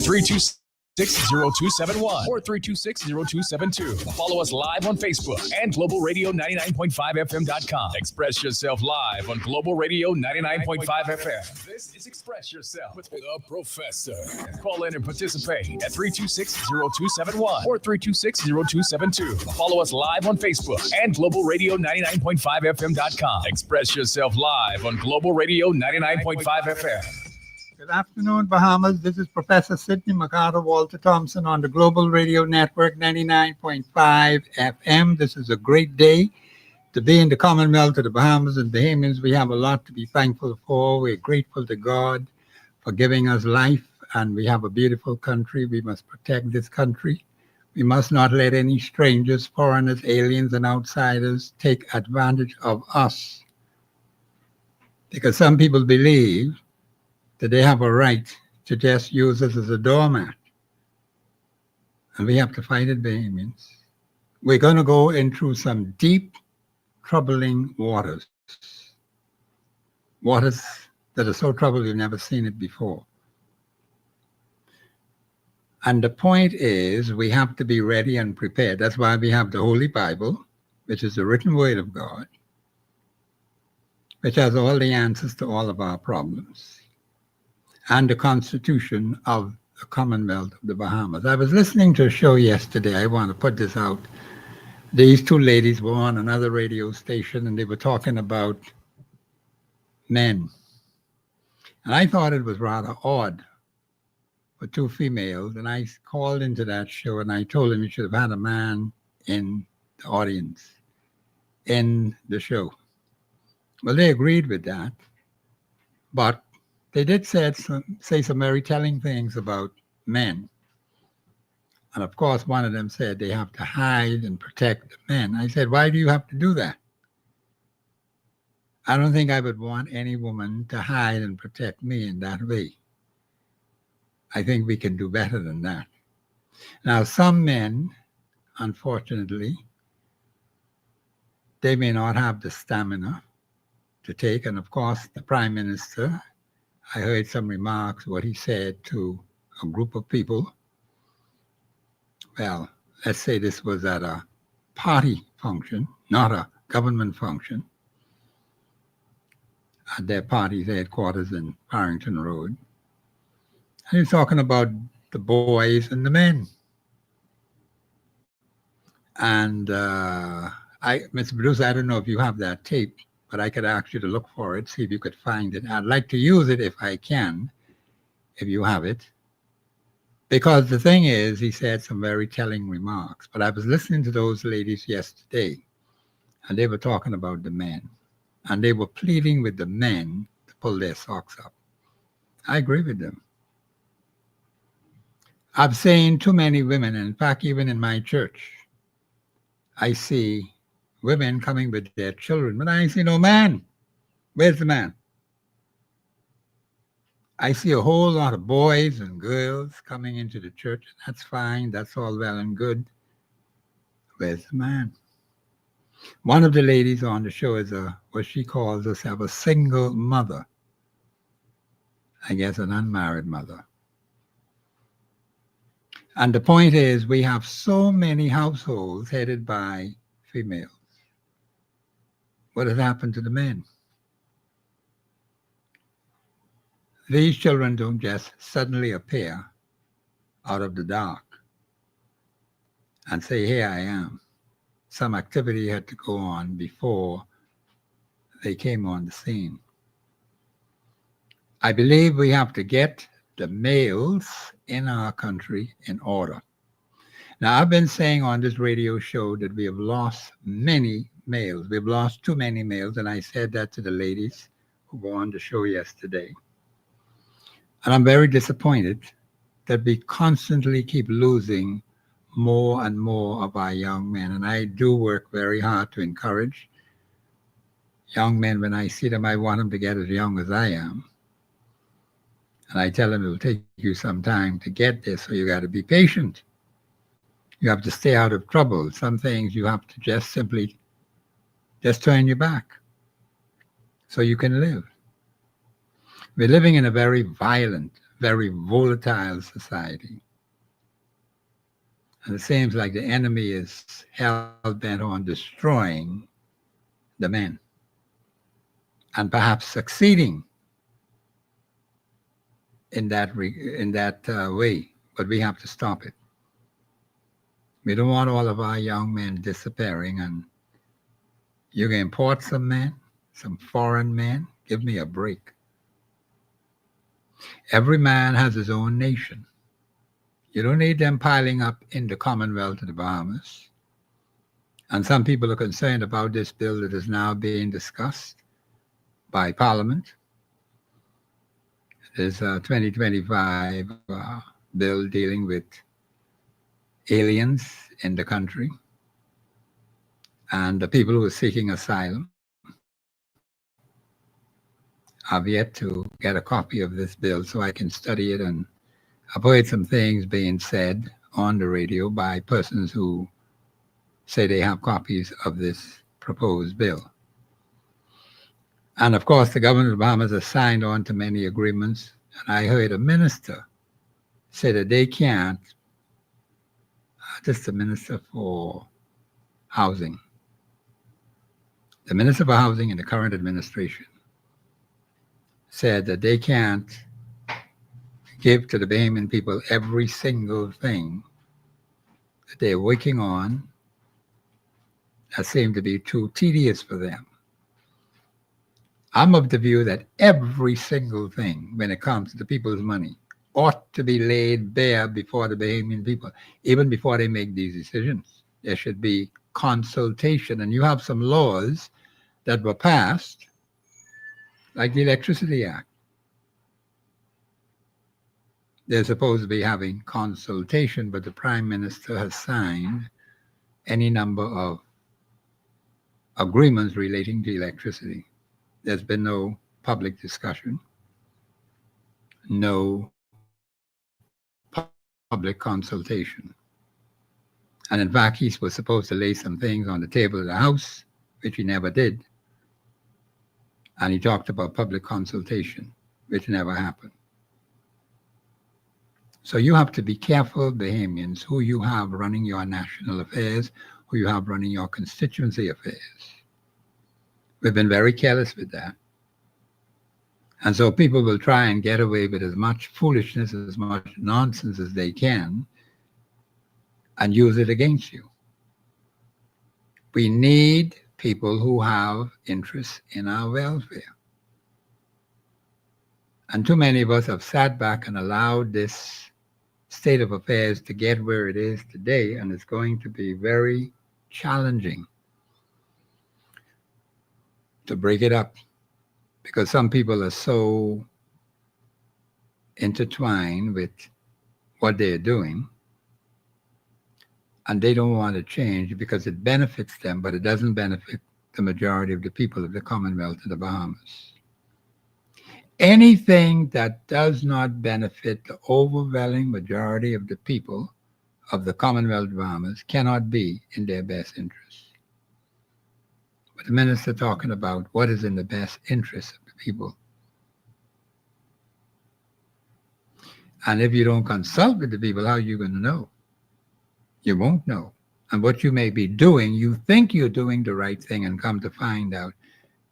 326-0271 or 326-0272. Follow us live on Facebook and Global Radio 99.5FM.com. Express yourself live on Global Radio 99.5 FM. This is Express Yourself with the Professor. Call in and participate at 326-0271 or 326-0272. Follow us live on Facebook and Global Radio 99.5FM.com. Express yourself live on Global Radio 99.5 FM. Good afternoon, Bahamas. This is Professor Sidney Walter Thompson on the Global Radio Network 99.5 FM. This is a great day to be in the Commonwealth of the Bahamas and Bahamians. We have a lot to be thankful for. We're grateful to God for giving us life, and we have a beautiful country. We must protect this country. We must not let any strangers, foreigners, aliens, and outsiders take advantage of us, because some people believe that they have a right to just use us as a doormat. And we have to fight it, Bahamians. We're going to go into some deep, troubling waters. Waters that are so troubled you've never seen it before. And the point is, we have to be ready and prepared. That's why we have the Holy Bible, which is the written word of God, which has all the answers to all of our problems, and the Constitution of the Commonwealth of the Bahamas. I was listening to a show yesterday. I want to put this out. These two ladies were on another radio station, and they were talking about men. And I thought it was rather odd for two females. And I called into that show, and I told them you should have had a man in the audience, in the show. Well, they agreed with that. But they did say some very telling things about men. And of course, one of them said they have to hide and protect the men. I said, why do you have to do that? I don't think I would want any woman to hide and protect me in that way. I think we can do better than that. Now, some men, unfortunately, they may not have the stamina to take. And of course, the Prime Minister, I heard some remarks, what he said to a group of people. Well, let's say this was at a party function, not a government function, at their party's headquarters in Farrington Road. And he was talking about the boys and the men. And Mr. Producer, I don't know if you have that tape, but I could ask you to look for it, see if you could find it. I'd like to use it if I can, if you have it. Because the thing is, he said some very telling remarks. But I was listening to those ladies yesterday, and they were talking about the men. And they were pleading with the men to pull their socks up. I agree with them. I've seen too many women, and in fact, even in my church, I see women coming with their children, but I see no man. Where's the man? I see a whole lot of boys and girls coming into the church. That's fine. That's all well and good. Where's the man? One of the ladies on the show is what she calls herself a single mother. I guess an unmarried mother. And the point is, we have so many households headed by females. What has happened to the men? These children don't just suddenly appear out of the dark and say, here I am. Some activity had to go on before they came on the scene. I believe we have to get the males in our country in order. Now, I've been saying on this radio show that we have lost many males. We've lost too many males, and I said that to the ladies who were on the show yesterday. And I'm very disappointed that we constantly keep losing more and more of our young men. And I do work very hard to encourage young men. When I see them, I want them to get as young as I am. And I tell them it will take you some time to get there, so you got to be patient. You have to stay out of trouble. Some things you have to just simply turn your back so you can live. We're living in a very violent, very volatile society. And it seems like the enemy is hell-bent on destroying the men and perhaps succeeding in that way. But we have to stop it. We don't want all of our young men disappearing, and you can import some men, some foreign men. Give me a break. Every man has his own nation. You don't need them piling up in the Commonwealth of the Bahamas. And some people are concerned about this bill that is now being discussed by Parliament. There's a 2025 bill dealing with aliens in the country and the people who are seeking asylum. I've yet to get a copy of this bill so I can study it, and I've heard some things being said on the radio by persons who say they have copies of this proposed bill. And of course, the government of the Bahamas has signed on to many agreements. And I heard a minister say that they can't, just the minister for housing, the minister for housing in the current administration said that they can't give to the Bahamian people every single thing that they're working on that seemed to be too tedious for them. I'm of the view that every single thing when it comes to the people's money ought to be laid bare before the Bahamian people, even before they make these decisions. There should be consultation. And you have some laws that were passed, like the Electricity Act. They're supposed to be having consultation, but the Prime Minister has signed any number of agreements relating to electricity. There's been no public discussion, no public consultation. And in fact, he was supposed to lay some things on the table of the House, which he never did. And he talked about public consultation, which never happened. So you have to be careful, Bahamians, who you have running your national affairs, who you have running your constituency affairs. We've been very careless with that. And so people will try and get away with as much foolishness, as much nonsense as they can, and use it against you. We need people who have interests in our welfare. And too many of us have sat back and allowed this state of affairs to get where it is today, and it's going to be very challenging to break it up, because some people are so intertwined with what they're doing, and they don't want to change because it benefits them, but it doesn't benefit the majority of the people of the Commonwealth of the Bahamas. Anything that does not benefit the overwhelming majority of the people of the Commonwealth of the Bahamas cannot be in their best interest. But the minister talking about what is in the best interest of the people. And if you don't consult with the people, how are you going to know? You won't know. And what you may be doing, you think you're doing the right thing, and come to find out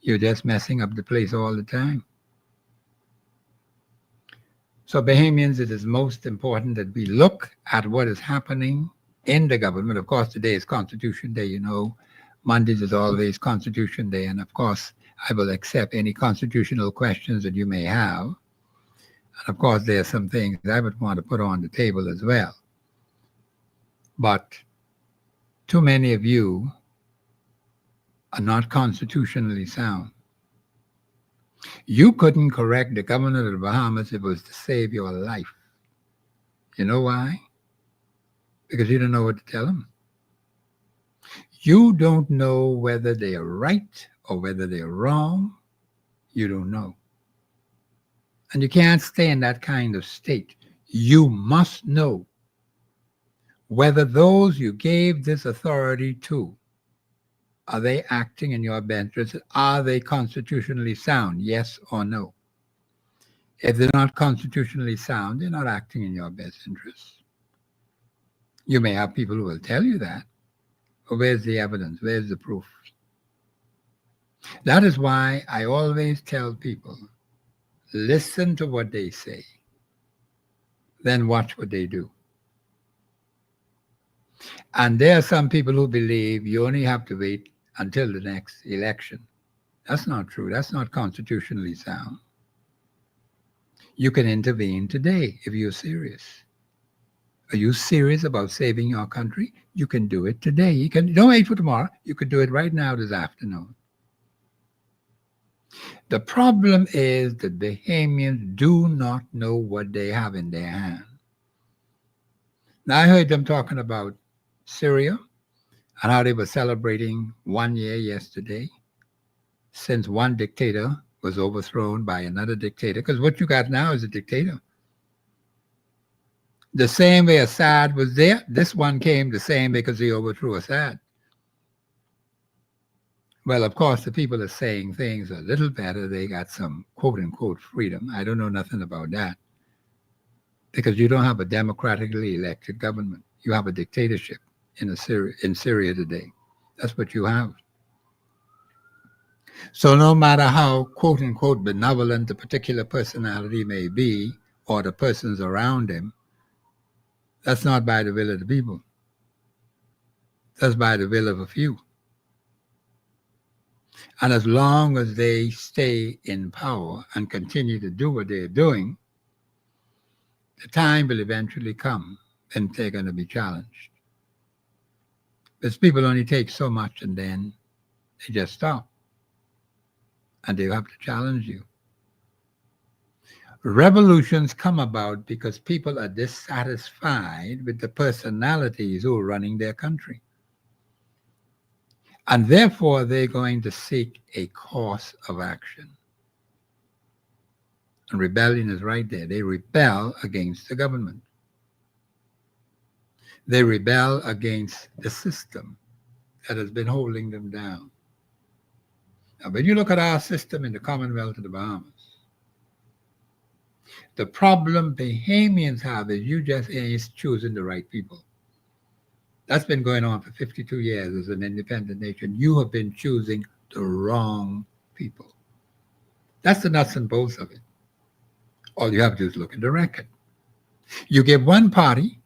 you're just messing up the place all the time. So Bahamians, it is most important that we look at what is happening in the government. Of course, today is Constitution Day, you know. Mondays is always Constitution Day. And of course, I will accept any constitutional questions that you may have. And of course, there are some things I would want to put on the table as well. But too many of you are not constitutionally sound. You couldn't correct the governor of the Bahamas if it was to save your life. You know why? Because you don't know what to tell them. You don't know whether they are right or whether they are wrong. You don't know. And you can't stay in that kind of state. You must know whether those you gave this authority to, are they acting in your best interest? Are they constitutionally sound? Yes or no? If they're not constitutionally sound, they're not acting in your best interests. You may have people who will tell you that, but where's the evidence? Where's the proof? That is why I always tell people, listen to what they say, then watch what they do. And there are some people who believe you only have to wait until the next election. That's not true. That's not constitutionally sound. You can intervene today if you're serious. Are you serious about saving your country? You can do it today. You don't wait for tomorrow. You could do it right now this afternoon. The problem is that Bahamians do not know what they have in their hand. Now, I heard them talking about Syria and how they were celebrating 1 year yesterday since one dictator was overthrown by another dictator. Because what you got now is a dictator. The same way Assad was there, this one came the same because he overthrew Assad. Well, of course, the people are saying things a little better. They got some quote-unquote freedom. I don't know nothing about that. Because you don't have a democratically elected government. You have a dictatorship in Syria today. That's what you have. So no matter how quote-unquote benevolent the particular personality may be, or the persons around him, that's not by the will of the people. That's by the will of a few. And as long as they stay in power and continue to do what they're doing, the time will eventually come and they're going to be challenged. Because people only take so much and then they just stop. And they have to challenge you. Revolutions come about because people are dissatisfied with the personalities who are running their country. And therefore, they're going to seek a course of action. And rebellion is right there. They rebel against the government. They rebel against the system that has been holding them down. Now, when you look at our system in the Commonwealth of the Bahamas, the problem Bahamians have is you just ain't choosing the right people. That's been going on for 52 years as an independent nation. You have been choosing the wrong people. That's the nuts and bolts of it. All you have to do is look at the record. You give one party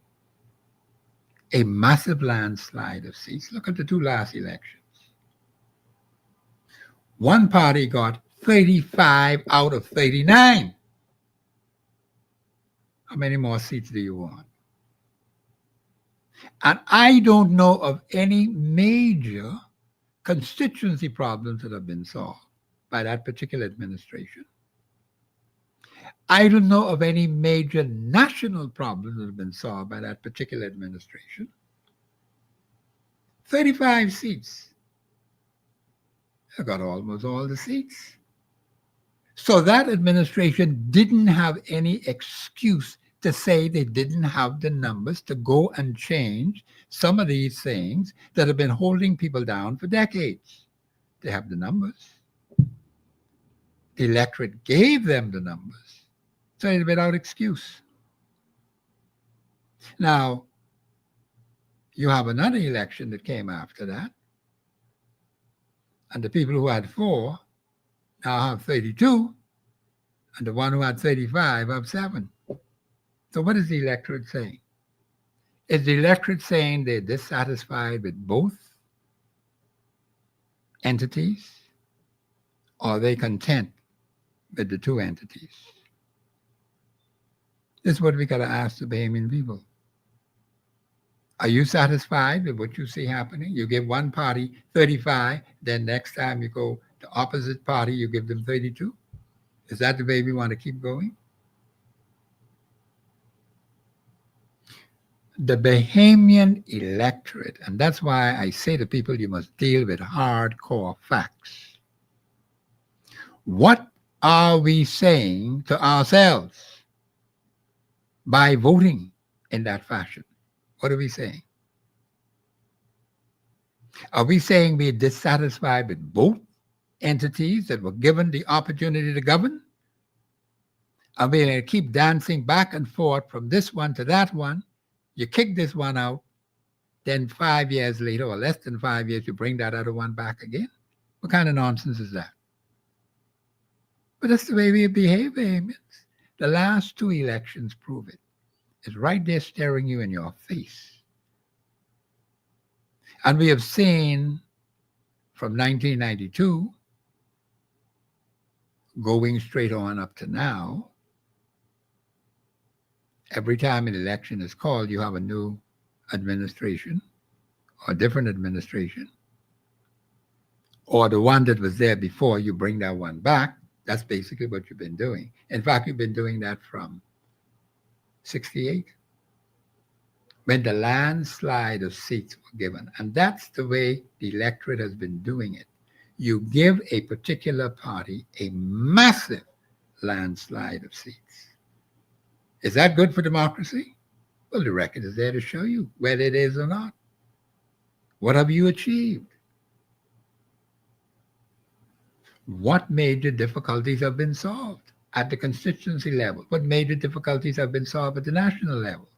a massive landslide of seats. Look at the two last elections. One party got 35 out of 39. How many more seats do you want? And I don't know of any major constituency problems that have been solved by that particular administration. I don't know of any major national problems that have been solved by that particular administration. 35 seats. They got almost all the seats. So that administration didn't have any excuse to say they didn't have the numbers to go and change some of these things that have been holding people down for decades. They have the numbers. The electorate gave them the numbers. So it's without excuse. Now, you have another election that came after that. And the people who had 4 now have 32. And the one who had 35 have 7. So what is the electorate saying? Is the electorate saying they're dissatisfied with both entities? Or are they content with the two entities? This is what we got to ask the Bahamian people. Are you satisfied with what you see happening? You give one party 35, then next time you go to opposite party, you give them 32? Is that the way we want to keep going? The Bahamian electorate, and that's why I say to people, you must deal with hardcore facts. What are we saying to ourselves by voting in that fashion? What are we saying? Are we saying we're dissatisfied with both entities that were given the opportunity to govern? And we're going to keep dancing back and forth from this one to that one. You kick this one out, then 5 years later, or less than 5 years, you bring that other one back again. What kind of nonsense is that? But that's the way we behave, Bahamians. The last 2 elections prove it. It's right there staring you in your face. And we have seen from 1992, going straight on up to now, every time an election is called, you have a new administration or a different administration, or the one that was there before, you bring that one back. That's basically what you've been doing. In fact, you've been doing that from 68, when the landslide of seats were given. And that's the way the electorate has been doing it. You give a particular party a massive landslide of seats. Is that good for democracy? Well, the record is there to show you whether it is or not. What have you achieved? What major difficulties have been solved at the constituency level? What major difficulties have been solved at the national level?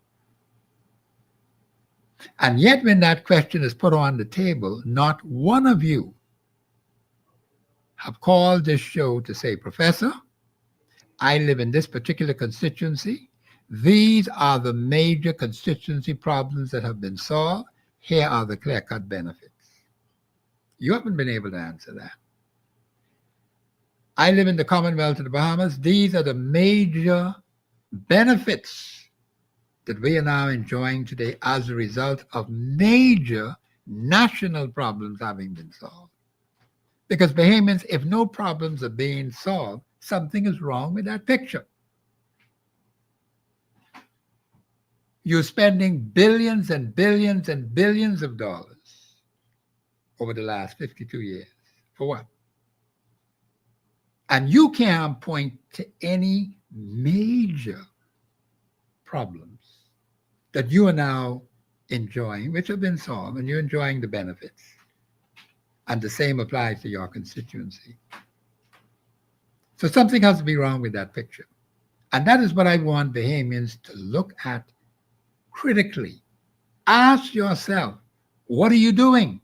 And yet when that question is put on the table, not one of you have called this show to say, Professor, I live in this particular constituency. These are the major constituency problems that have been solved. Here are the clear-cut benefits. You haven't been able to answer that. I live in the Commonwealth of the Bahamas. These are the major benefits that we are now enjoying today as a result of major national problems having been solved. Because Bahamians, if no problems are being solved, something is wrong with that picture. You're spending billions and billions and billions of dollars over the last 52 years. For what? And you can't point to any major problems that you are now enjoying, which have been solved, and you're enjoying the benefits. And the same applies to your constituency. So something has to be wrong with that picture. And that is what I want Bahamians to look at critically. Ask yourself, what are you doing?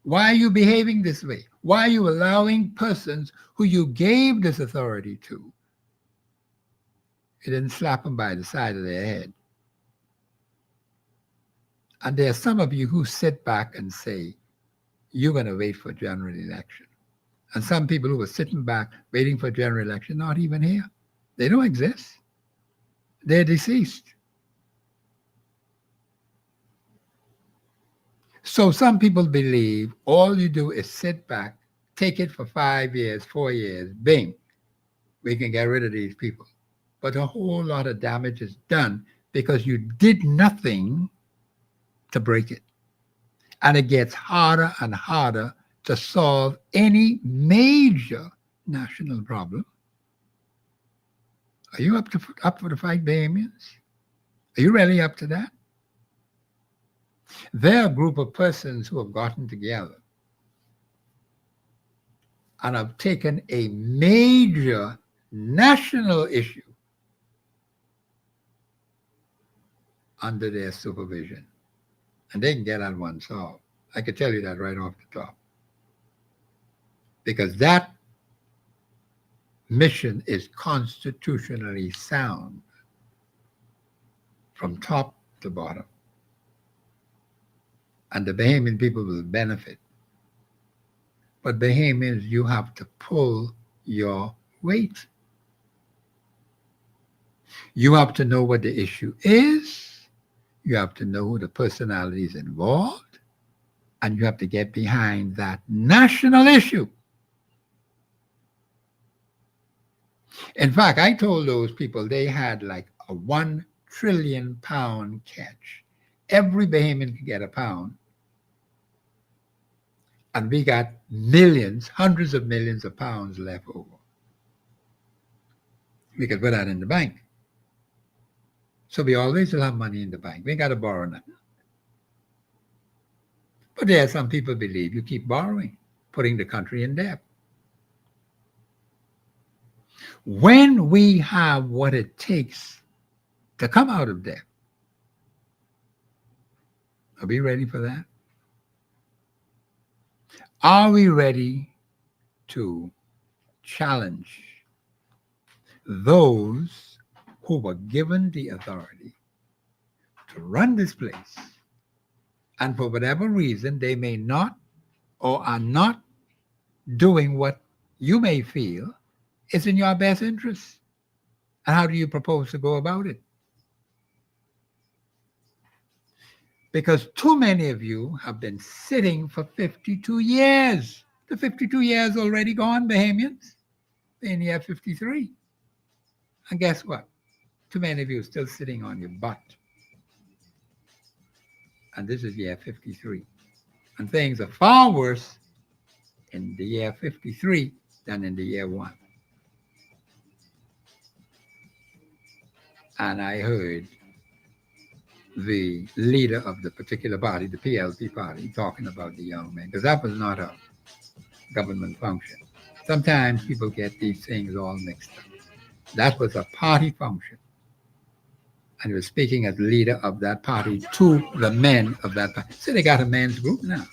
Why are you behaving this way? Why are you allowing persons who you gave this authority to? You didn't slap them by the side of their head. And there are some of you who sit back and say, you're going to wait for general election. And some people who are sitting back waiting for general election, not even here. They don't exist. They're deceased. So some people believe all you do is sit back, take it for 5 years, 4 years, bing, we can get rid of these people. But a whole lot of damage is done because you did nothing to break it. And it gets harder and harder to solve any major national problem. Are you up for the fight, Bahamians? Are you really up to that? There are a group of persons who have gotten together and have taken a major national issue under their supervision. And they can get that one solved. I can tell you that right off the top. Because that mission is constitutionally sound from top to bottom. And the Bahamian people will benefit. But Bahamians, you have to pull your weight. You have to know what the issue is. You have to know who the personalities involved. And you have to get behind that national issue. In fact, I told those people they had like a £1 trillion catch. Every Bahamian could get a pound. And we got millions, hundreds of millions of pounds left over. We could put that in the bank. So we always will have money in the bank. We ain't got to borrow nothing. But there are some people believe you keep borrowing, putting the country in debt. When we have what it takes to come out of debt, are we ready for that? Are we ready to challenge those who were given the authority to run this place, and for whatever reason they may not or are not doing what you may feel is in your best interest? And how do you propose to go about it? Because too many of you have been sitting for 52 years. The 52 years already gone, Bahamians, in year 53. And guess what? Too many of you are still sitting on your butt. And this is year 53. And things are far worse in the year 53 than in the year 1. And I heard the leader of the particular party, the PLP party, talking about the young men, because that was not a government function. Sometimes people get these things all mixed up. That was a party function. And he was speaking as leader of that party to the men of that party. So they got a men's group now.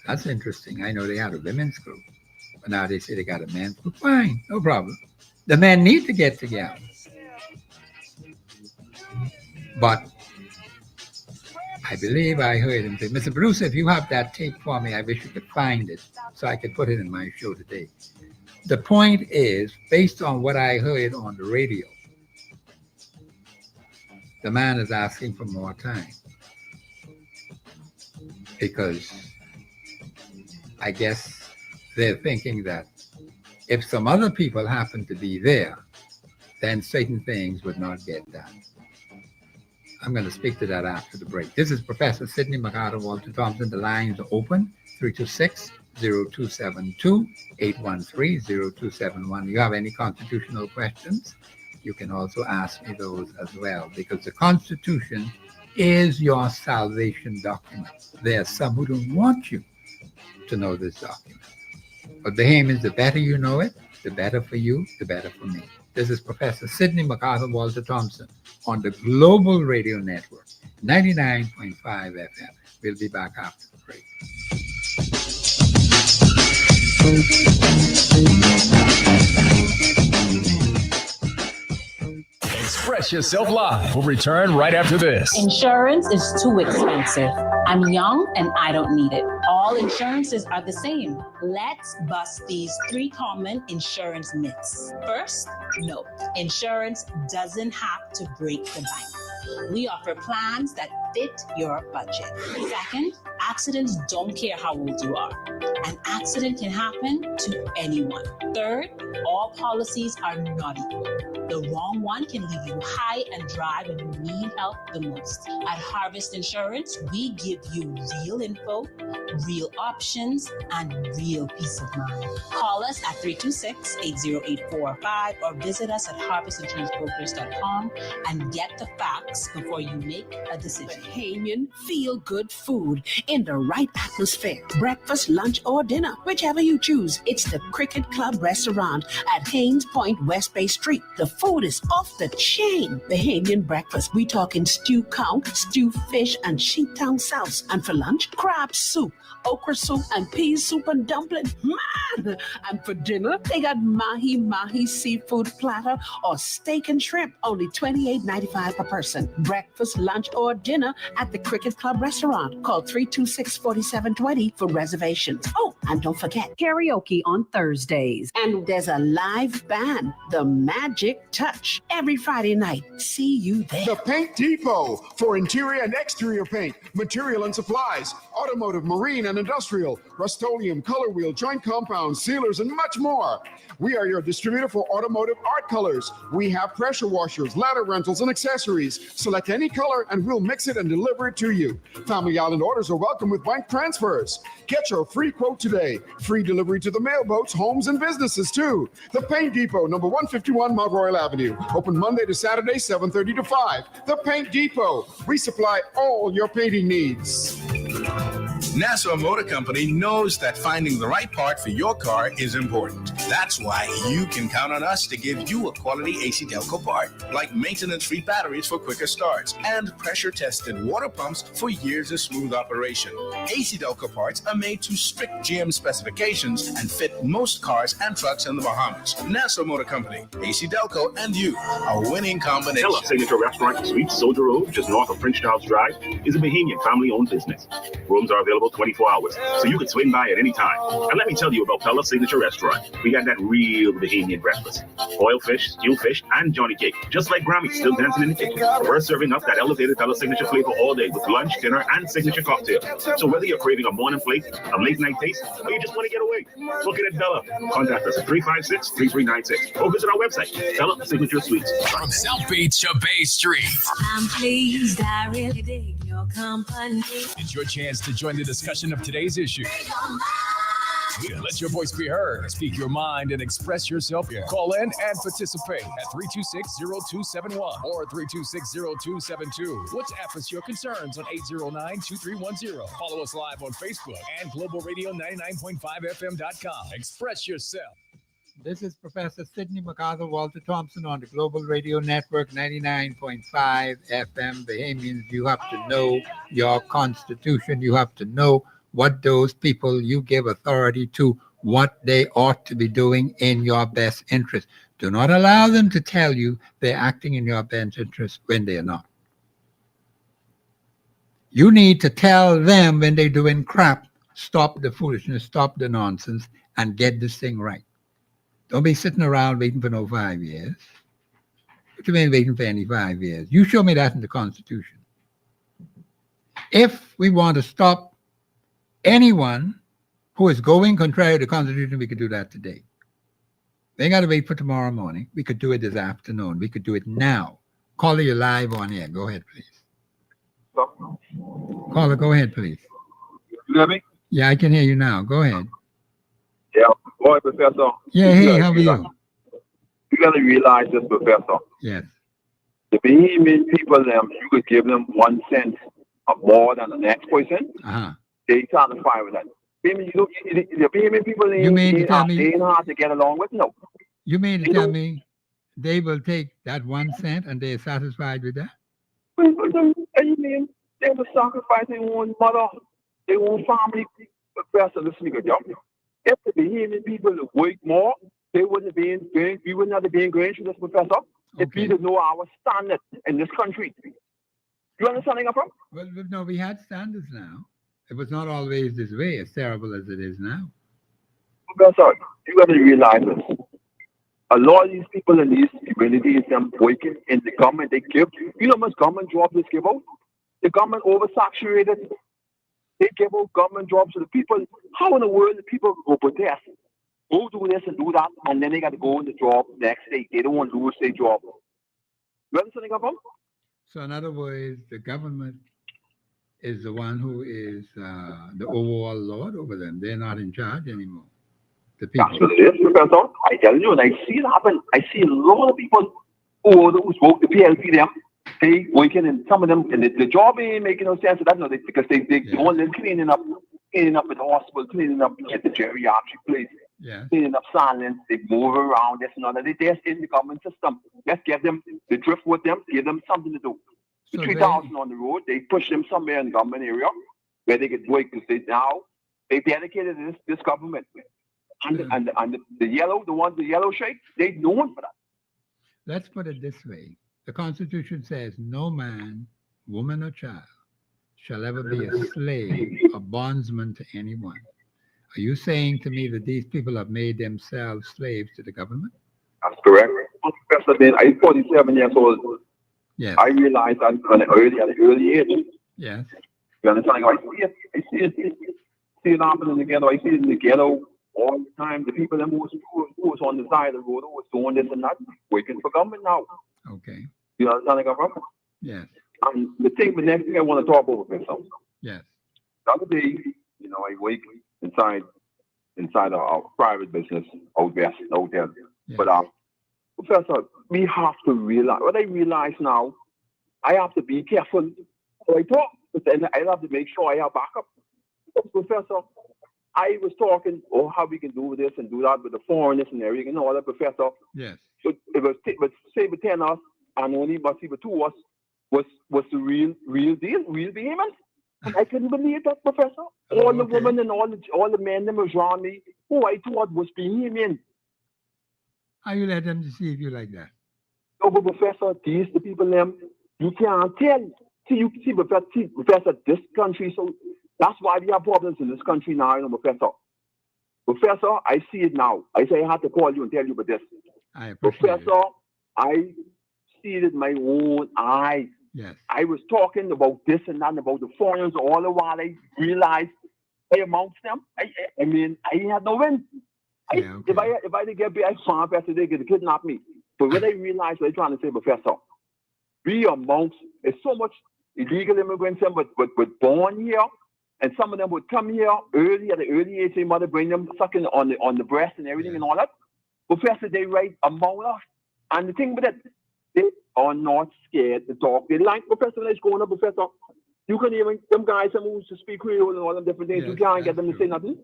That's interesting. I know they had a women's group, but now they say they got a men's group. Fine, no problem. The men need to get together. But I believe I heard him say, Mr. Bruce, if you have that tape for me, I wish you could find it so I could put it in my show today. The point is, based on what I heard on the radio, the man is asking for more time because I guess they're thinking that if some other people happen to be there, then certain things would not get done. I'm going to speak to that after the break. This is Professor Sidney McArthur, Walter Thompson. The lines are open, 326-0272, 813-0271. You have any constitutional questions? You can also ask me those as well, because the Constitution is your salvation document. There are some who don't want you to know this document. But Bahamians, the better you know it, the better for you, the better for me. This is Professor Sidney McArthur, Walter Thompson on the Global Radio Network, 99.5 FM. We'll be back after the break. Express Yourself Live will return right after this. Insurance is too expensive. I'm young and I don't need it. All insurances are the same. Let's bust these 3 common insurance myths. First, no, insurance doesn't have to break the bank. We offer plans that fit your budget. Second, accidents don't care how old you are. An accident can happen to anyone. Third, all policies are not equal. The wrong one can leave you high and dry when you need help the most. At Harvest Insurance, we give you real info, real options, and real peace of mind. Call us at 326-808-405 or visit us at harvestinsurancebrokers.com and get the facts before you make a decision. Bahamian feel-good food in the right atmosphere. Breakfast, lunch, or dinner, whichever you choose. It's the Cricket Club Restaurant at Haynes Point, West Bay Street. The food is off the chain. Bahamian breakfast. We talking stew cow, stew fish, and sheeptown sauce. And for lunch, crab soup, okra soup, and pea soup and dumpling. Man! And for dinner, they got mahi seafood platter or steak and shrimp. Only $28.95 per person. Breakfast, lunch, or dinner at the Cricket Club Restaurant. Call 326-4720 for reservations. Oh, and don't forget, karaoke on Thursdays. And there's a live band, The Magic Touch, every Friday night. See you there. The Paint Depot for interior and exterior paint, material and supplies, automotive, marine and industrial, Rust-Oleum, color wheel, joint compounds, sealers, and much more. We are your distributor for automotive art colors. We have pressure washers, ladder rentals, and accessories. Select any color and we'll mix it and deliver it to you. Family Island orders are welcome with bank transfers. Get your free quote today. Free delivery to the mailboats, homes, and businesses too. The Paint Depot, number 151 Mount Royal Avenue. Open Monday to Saturday, 7:30 to 5. The Paint Depot. We supply all your painting needs. Nassau Motor Company knows that finding the right part for your car is important. That's why you can count on us to give you a quality AC Delco part, like maintenance-free batteries for quicker starts and pressure-tested water pumps for years of smooth operation. AC Delco parts are made to strict GM specifications and fit most cars and trucks in the Bahamas. Nassau Motor Company, AC Delco, and you are winning combination. Ella Signature Restaurant and Suites, Soldier Road, just north of French Charles Drive, is a Bahamian family-owned business. Rooms are available 24 hours, so you can swing by at any time. And let me tell you about Pella Signature Restaurant. We got that real Bahamian breakfast. Boiled fish, stewed fish, and Johnny cake. Just like Grammy, still dancing in the kitchen. We're serving up that elevated Pella Signature flavor all day with lunch, dinner, and signature cocktail. So whether you're craving a morning plate, a late night taste, or you just want to get away, book it at Bella. Contact us at 356-3396 or visit our website, Bella Signature Suites. From South Beach to Bay Street. I'm pleased, I really dig your company. It's your chance to join the discussion of today's issue. Let your voice be heard. Speak your mind and express yourself. Call in and participate at 326-0271 or 326-0272. WhatsApp us your concerns on 809-2310. Follow us live on Facebook and globalradio99.5fm.com. Express yourself. This is Professor Sidney MacArthur Walter Thompson on the Global Radio Network 99.5 FM. Bahamians, you have to know your constitution. You have to know what those people you give authority to, what they ought to be doing in your best interest. Do not allow them to tell you they're acting in your best interest when they are not. You need to tell them when they're doing crap, stop the foolishness, stop the nonsense, and get this thing right. Don't be sitting around waiting for no 5 years. What do you mean waiting for any 5 years? You show me that in the Constitution. If we want to stop anyone who is going contrary to the Constitution, we could do that today. We ain't got to wait for tomorrow morning. We could do it this afternoon. We could do it now. Caller, you live on air. Go ahead, please. Caller, go ahead, please. You hear me? Yeah, I can hear you now. Go ahead. Yeah, boy, Professor. Yeah, hey, how are you? You got to realize this, Professor. Yes. The Bahamian people, you could give them 1 cent more than the next person. They can't fight with that. The Bahamian people ain't hard to get along with, no. You mean to tell me they will take that 1 cent and they're satisfied with that? Well, you mean they will sacrifice their own mother, their own family. Professor, listen to you. If the Bahamian people work more, they wouldn't have been going, we wouldn't have been going through this, Professor, if we didn't know our standard in this country. You understand where I'm from? Well, no, we had standards now. It was not always this way, as terrible as it is now. Professor, you got to realize this. A lot of these people in these communities, them working in the government, they give, you know how much government jobs they give out? The government oversaturated. They give out government jobs to the people. How in the world do people go protest? Go do this and do that, and then they got to go in the job next day. They don't want to lose their job. You understand what I'm saying? So in other words, the government is the one who is the overall lord over them. They're not in charge anymore. The people. That's what it is, Professor. I tell you, and I see it happen. I see a lot of people who work the PLP them. They working, and some of them, and the job ain't making no sense. That's not because they all cleaning up at the hospital, cleaning up at the geriatric place, cleaning up silence. They move around, this and all that. They're in the government system. Let's get them the drift with them, give them something to do. So 3,000 on the road, they push them somewhere in the government area where they get work because they dedicated this government. And the yellow shake, they known for that. Let's put it this way. The Constitution says no man, woman, or child shall ever be a slave or bondsman to anyone. Are you saying to me that these people have made themselves slaves to the government? That's correct. Professor, I'm 47 years old. Yes. I realized that at an early age. Yes. You understand? I see it happening in the ghetto. I see it in the ghetto all the time. The people who was on the side of the road who was doing this and that, working for government now. Okay. You understand? Yes. And the next thing I want to talk about myself. Yes. The other day, I work inside our private business out there. Yes. But Professor, we have to realize what I realize now. I have to be careful what I talk, but then I have to make sure I have backup. Professor, I was talking, how we can do this and do that with the foreigners and everything, and all that, Professor. Yes. So it was say between us and only but see between us was the real deal, real vehement. And I couldn't believe that, Professor. All the women and all the men that was around me, who I thought was behaving. How you let them deceive you like that? No, but Professor, these the people them you can't tell. See, Professor, this country, so that's why we have problems in this country now, Professor. Professor, I see it now. I say I had to call you and tell you about this. Professor, I see it in my own eyes. Yes. I was talking about this and that, about the foreigners all the while. I realized amongst them, I mean, I had no win. If I did get behind farm, Professor, they could kidnap me. But when I realized what I'm trying to say, Professor, we amongst, there's so much illegal immigrants, but born here, and some of them would come here early at the early age. They mother bring them sucking on the breast and everything and all that. Professor, they right among us. And the thing with it, they are not scared to talk. They like Professor, let's go on, Professor. You can even them guys who used to speak Creole and all them different things. You can't get them to say nothing.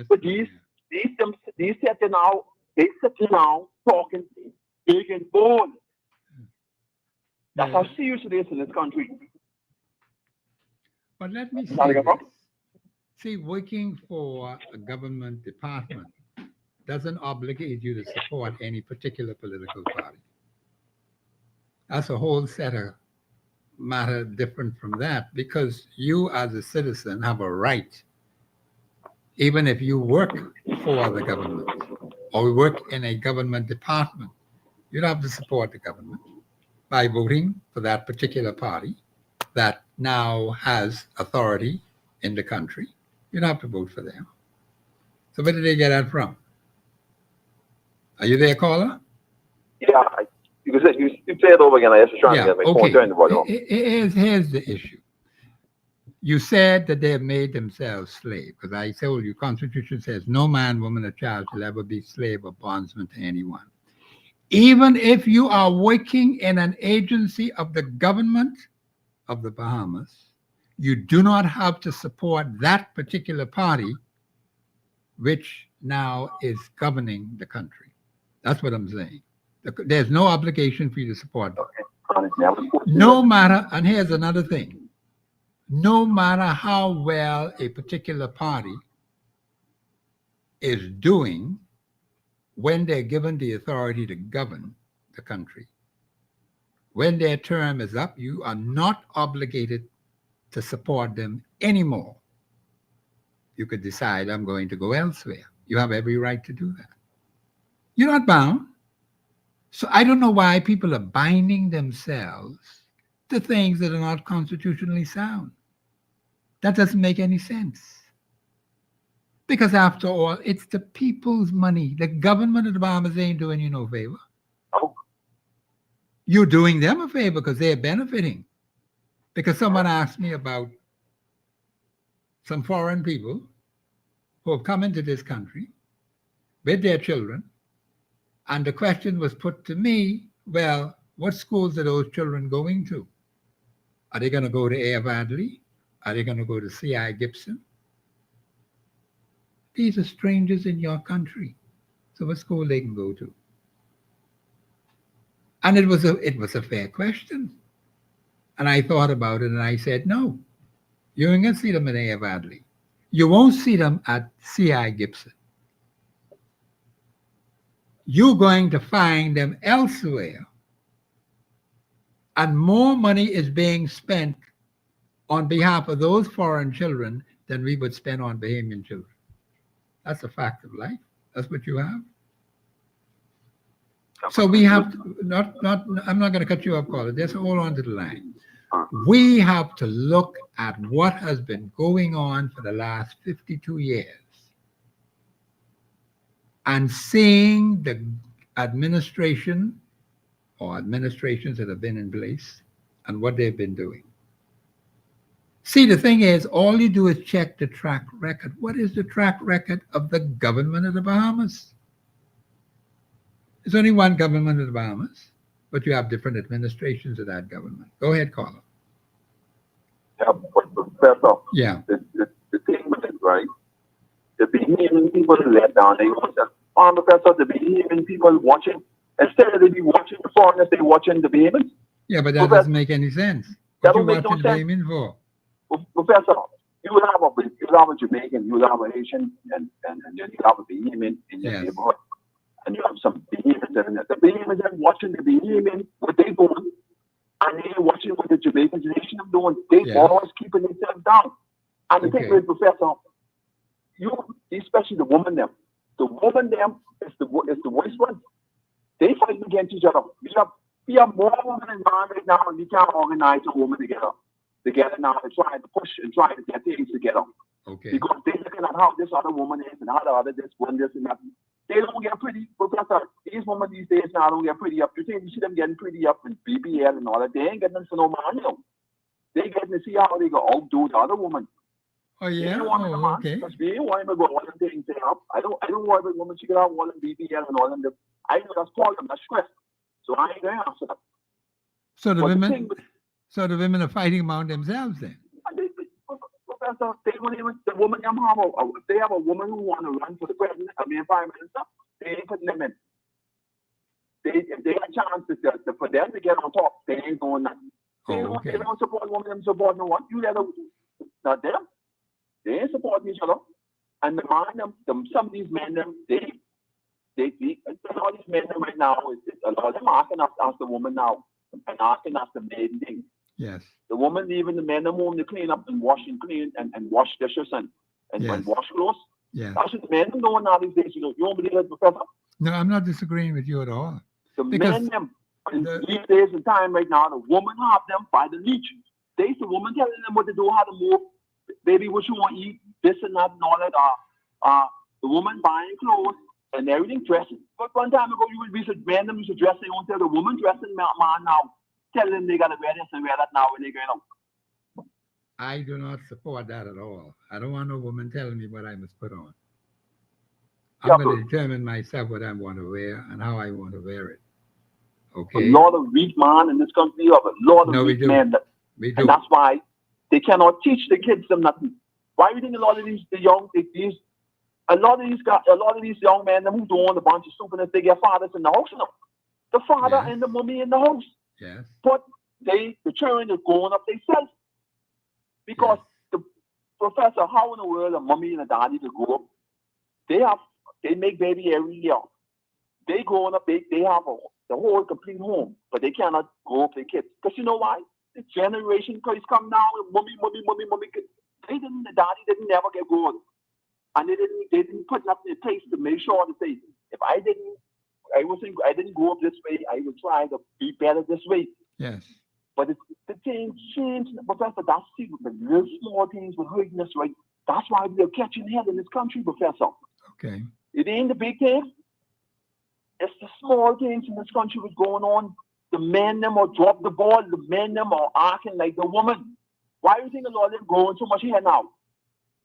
But these sit now, they sit now talking big and bold. That's how serious it is in this country. But let me say this. See, working for a government department doesn't obligate you to support any particular political party. That's a whole set of matter different from that, because you as a citizen have a right, even if you work for the government or work in a government department, you'd have to support the government by voting for that particular party that now has authority in the country. You'd have to vote for them. So where did they get that from? Are you there, caller? Yeah, you say it over again. I just trying to get my phone turned the volume. Here's the issue. You said that they have made themselves slaves, because I told you, Constitution says no man, woman, or child shall ever be slave or bondsman to anyone. Even if you are working in an agency of the government of the Bahamas, you do not have to support that particular party which now is governing the country. That's what I'm saying. There's no obligation for you to support them. No matter, and here's another thing, no matter how well a particular party is doing when they're given the authority to govern the country, when their term is up, you are not obligated to support them anymore. You could decide, I'm going to go elsewhere. You have every right to do that. You're not bound. So I don't know why people are binding themselves to things that are not constitutionally sound. That doesn't make any sense. Because after all, it's the people's money. The government of the Bahamas ain't doing you no favor. You're doing them a favor because they're benefiting. Because someone asked me about some foreign people who have come into this country with their children, and the question was put to me, well, what schools are those children going to? Are they going to go to A.F. Adley? Are they going to go to C.I. Gibson? These are strangers in your country. So what school they can go to? And it was a fair question. And I thought about it and I said, no, you ain't going to see them at A.F. Adley. You won't see them at C.I. Gibson. You're going to find them elsewhere. And more money is being spent on behalf of those foreign children than we would spend on Bahamian children. That's a fact of life. That's what you have. So we have to, I'm not going to cut you off, caller. Just hold on to the line. We have to look at what has been going on for the last 52 years and seeing the administration or administrations that have been in place and what they've been doing. See, the thing is, all you do is check the track record. What is the track record of the government of the Bahamas? There's only one government of the Bahamas, but you have different administrations of that government. Go ahead, caller. Yeah, but Professor, yeah. The thing with it, right, the Bahamian people let down. They want to, Professor, the Bahamian people watching, instead of they be watching the foreigners, they watching the Bahamians. Yeah, but that doesn't make any sense. That What you don't make no watching the sense. Bahamian for? Professor, you would have a Jamaican, you would have a Haitian, and then you have a Bahamian in your neighborhood. And you have some Bahamians in it. The Bahamians are watching the Bahamian, what they doing, and they're watching what the Jamaicans and Haitians are doing. They always keeping themselves down. And the thing is, Professor, you, especially the woman them is the worst one. They fight against each other. We have more women in mind right now, and we can't organize a woman together now and trying to push and trying to get things together. Okay. Because they're looking at how this other woman is and how the other this one, this and that. They don't get pretty. Professor, these women these days now don't get pretty up. You think you see them getting pretty up with BBL and all that? They ain't getting them for no man, you know. They getting to see how they go outdo the other woman. Oh yeah. Okay. Because we ain't want to go all them things up. I don't want the woman to get out all them BBL and all them. I know that's problem. That's stress. So I ain't going to answer that. So the women are fighting among themselves then. Professor, they won't even, the woman them have if they have a woman who want to run for the president, prime minister, they ain't putting them in. If they have chances for them to get on top, they ain't going nothing. They don't support women, them support no one. You let them, not them. They ain't supporting each other. And the man, some of these men, all these men right now, a lot of them asking us the woman now and asking us the main thing. Yes. The woman leaving the men home to clean up and wash and clean and wash dishes and wash clothes. Yeah. That's what the men are doing now these days. You don't believe that, Professor? No, I'm not disagreeing with you at all. The men these days and time right now, the woman have them by the leech. There's the woman telling them what to do, how to move, baby, what you want to eat, this and that and all that. The woman buying clothes and everything, dressing. But one time ago, we should dress their own. Tell the woman dressing man now. Tell them they got to wear this and wear that now when they go out. I do not support that at all. I don't want no woman telling me what I must put on. I'm going to determine myself what I want to wear and how I want to wear it. Okay. A lot of weak men in this country, a lot of weak men. We do. And that's why they cannot teach the kids them nothing. Why do you think a lot of these young men who do on a bunch of stupidness, they get fathers in the house, you know? The father and the mommy in the house. Yes. But the children are growing up themselves. Because the professor, how in the world a mommy and a daddy to grow up? They make baby every year. They growing up, they have the whole complete home, but they cannot grow up their kids. Because you know why? The generation is come now, mommy. The daddy didn't never get grown. And they didn't put nothing in place to make sure to say, if I didn't go up this way, I will try to be better this way. Yes. But the thing changed, Professor. That's the little small things were hurting us, right? That's why we are catching hell in this country, Professor. Okay. It ain't the big things. It's the small things in this country what's going on. The men them are drop the ball. The men them are acting like the woman. Why do you think a lot of them growing so much hair now?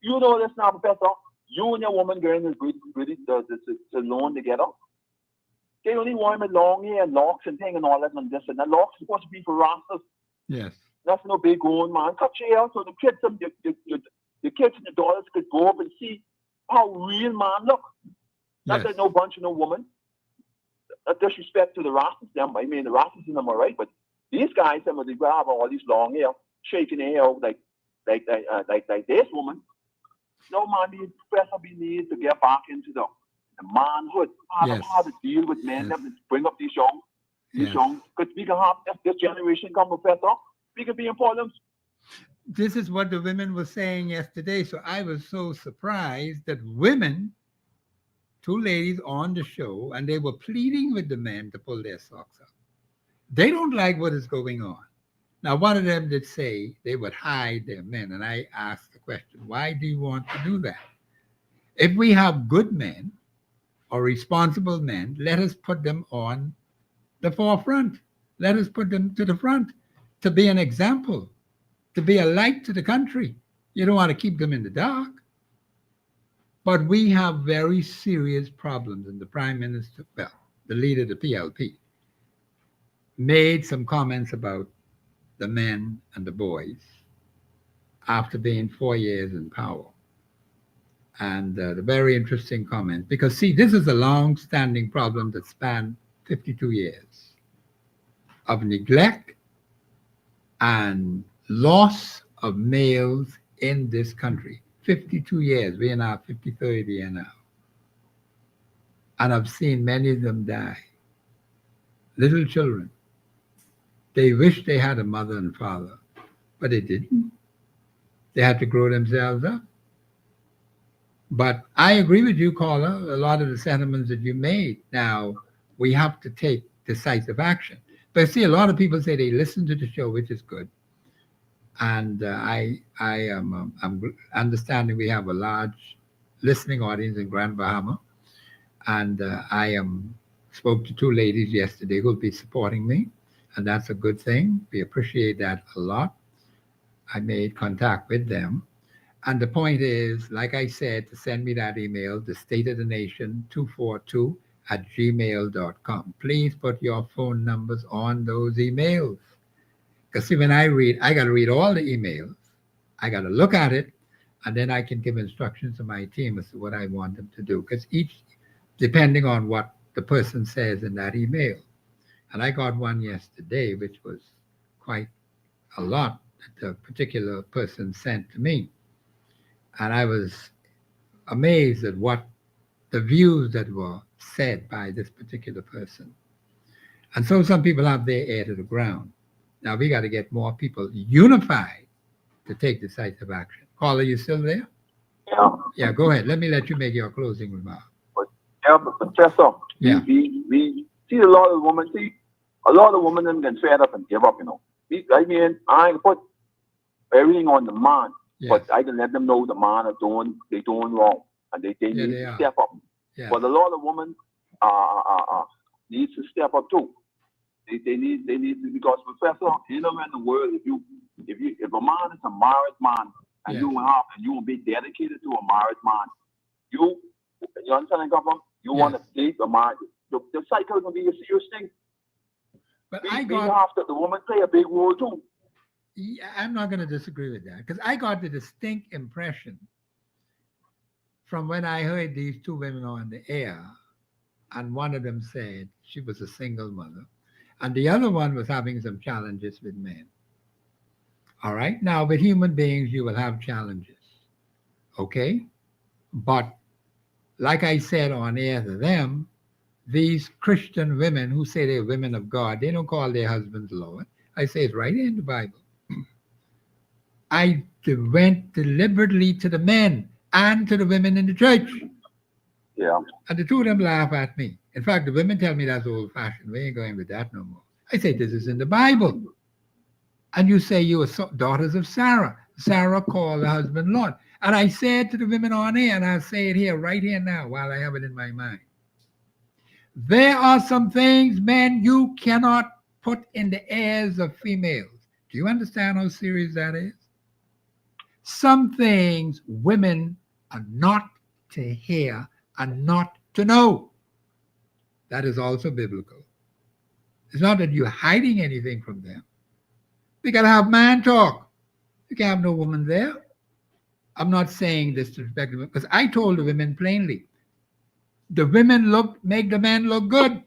You know this now, Professor. You and your woman going to salon together. They only want him with long hair and locks and thing and all that and this and that. Locks are supposed to be for rastas. Yes. That's no big going, man. Cut your hair so the kids and the kids and the daughters could go up and see how real man look. Not that no bunch of no woman. Disrespect to the rastas, them. I mean, the rastas in them are right, but these guys, them, they grab all these long hair, shaking their hair out like this woman. No man, the professor needs to get back into the manhood, how to deal with men, them, bring up these young, because we can have this generation come, Professor, we can be in problems. This is what the women were saying yesterday, so I was so surprised that women, two ladies on the show, and they were pleading with the men to pull their socks up. They don't like what is going on. Now, one of them did say they would hide their men, and I asked the question, why do you want to do that? If we have good men or responsible men, let us put them on the forefront. Let us put them to the front to be an example, to be a light to the country. You don't want to keep them in the dark. But we have very serious problems, and the Prime Minister, well, the leader of the PLP, made some comments about the men and the boys after being 4 years in power. And the very interesting comment, because see, this is a long-standing problem that spanned 52 years of neglect and loss of males in this country. 52 years. We're in our 53rd year now. And I've seen many of them die. Little children. They wish they had a mother and father, but they didn't. They had to grow themselves up. But I agree with you, caller, a lot of the sentiments that you made. Now, we have to take decisive action. But see, a lot of people say they listen to the show, which is good. And I am I'm understanding we have a large listening audience in Grand Bahama. And I spoke to two ladies yesterday who will be supporting me. And that's a good thing. We appreciate that a lot. I made contact with them. And the point is, like I said, to send me that email, the State of the Nation 242@gmail.com. Please put your phone numbers on those emails. Because see, when I read, I got to read all the emails. I got to look at it, and then I can give instructions to my team as to what I want them to do. Because each, depending on what the person says in that email. And I got one yesterday, which was quite a lot that the particular person sent to me. And I was amazed at what the views that were said by this particular person. And so some people have their ear to the ground. Now we got to get more people unified to take decisive action. Caller, you still there? Yeah. Yeah, go ahead. Let me let you make your closing remark. But Professor, Yeah. we see a lot of women, them get fed up and give up, you know. I ain't put everything on the man. Yes. But I can let them know the man are doing wrong, and they need to step up. Yeah. But a lot of women need to step up too. They need to, because Professor, in the world, if a man is a married man and you will be dedicated to a married man, you understand, government? You want to keep a marriage. The cycle can be a serious thing. But the woman play a big role too. Yeah, I'm not going to disagree with that, because I got the distinct impression from when I heard these two women on the air, and one of them said she was a single mother, and the other one was having some challenges with men. All right. Now, with human beings, you will have challenges. Okay. But like I said on air to them, these Christian women who say they're women of God, they don't call their husbands Lord. I say it's right in the Bible. I went deliberately to the men and to the women in the church. Yeah. And the two of them laugh at me. In fact, the women tell me that's old-fashioned. We ain't going with that no more. I say, this is in the Bible. And you say you are daughters of Sarah. Sarah called the husband Lord. And I said to the women on air, and I'll say it here, right here now, while I have it in my mind. There are some things, men, you cannot put in the ears of females. Do you understand how serious that is? Some things women are not to hear and not to know. That is also biblical. It's not that you're hiding anything from them. We got to have man talk. You can't have no woman there. I'm not saying this to respect them, because I told the women plainly, the women make the men look good.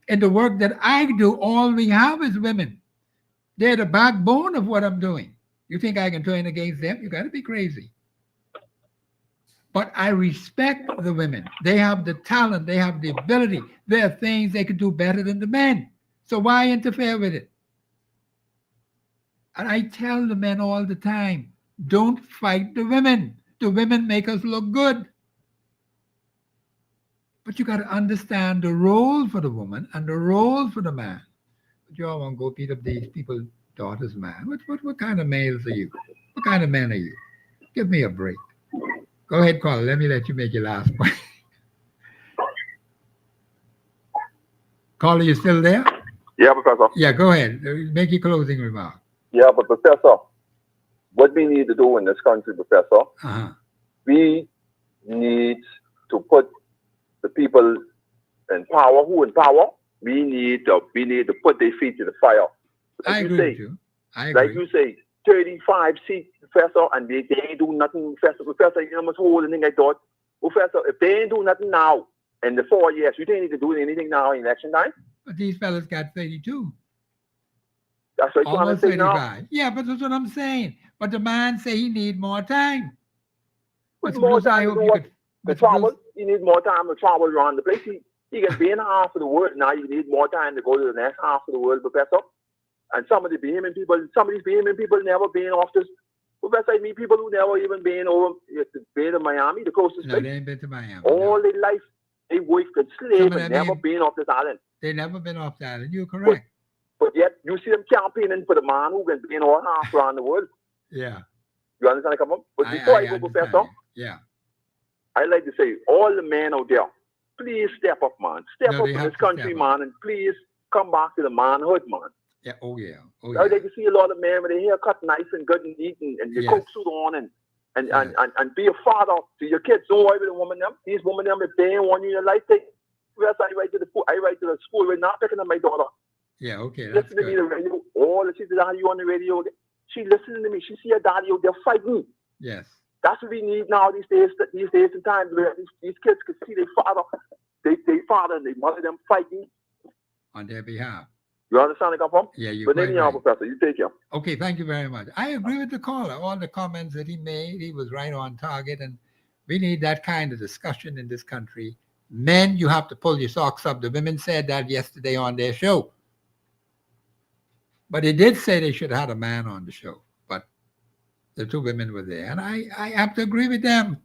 In the work that I do, all we have is women. They're the backbone of what I'm doing. You think I can turn against them? You got to be crazy. But I respect the women. They have the talent. They have the ability. There are things they could do better than the men. So why interfere with it? And I tell the men all the time, don't fight the women. The women make us look good. But you got to understand the role for the woman and the role for the man. But you all want to go beat up these people's daughters, man. What kind of males are you? What kind of men are you? Give me a break. Go ahead, caller. Let me let you make your last point. Caller, you still there? Yeah, Professor. Yeah, go ahead. Make your closing remark. Yeah, but Professor, what we need to do in this country, Professor, we need to put the people in power, who in power, we need to put their feet to the fire. I agree with you. Like you say, 35 seat, Professor, and they ain't do nothing, Professor, you know how much whole thing I thought. Professor, if they ain't do nothing now in the 4 years, you think they need to do anything now in election time? But these fellas got 32. That's what you're trying to Almost say 35. now. Yeah, but that's what I'm saying. But the man say he need more time. With Mr. more Bruce, I time to hope do you what? could. To Mr. travel. Bruce, You need more time to travel around the place. He can be in half of the world. Now you need more time to go to the next half of the world, Professor. And some of the Bahamian people never been off this. Professor, I meet people who never even been to Miami, the closest no, place. they ain't been to Miami. All No. their life, they worked and Some slave of and them never ain't- been off this island. They never been off the island. You're correct. But yet, you see them campaigning for the man who can be in all half around the world. Yeah. You understand I come up? But before I go, understand Professor, you. Yeah. I like to say, all the men out there, please step up, man. Step No, up they in have this to country, step man, and please come back to the manhood, man. Yeah. Oh, yeah. Oh, I yeah. like to see a lot of men with their hair cut nice and good and neat and your Yes. coat suit on and Yes. be a father to your kids. Don't worry with the woman them. These women them, if they ain't want you in your life, yes, I write to the school right now picking up my daughter. Yeah. Okay. That's Listen to me good. on the radio. All the shit that you on the radio. She listening to me. She see her daddy out there fighting. Yes. That's what we need now these days and times where these kids can see their father, their father and their mother them fighting. On their behalf. You understand where I come from? Yeah, you're But quite anyhow, right. Professor, you take care. Okay, thank you very much. I agree with the caller. All the comments that he made, he was right on target. And we need that kind of discussion in this country. Men, you have to pull your socks up. The women said that yesterday on their show. But they did say they should have had a man on the show. But the two women were there. And I have to agree with them.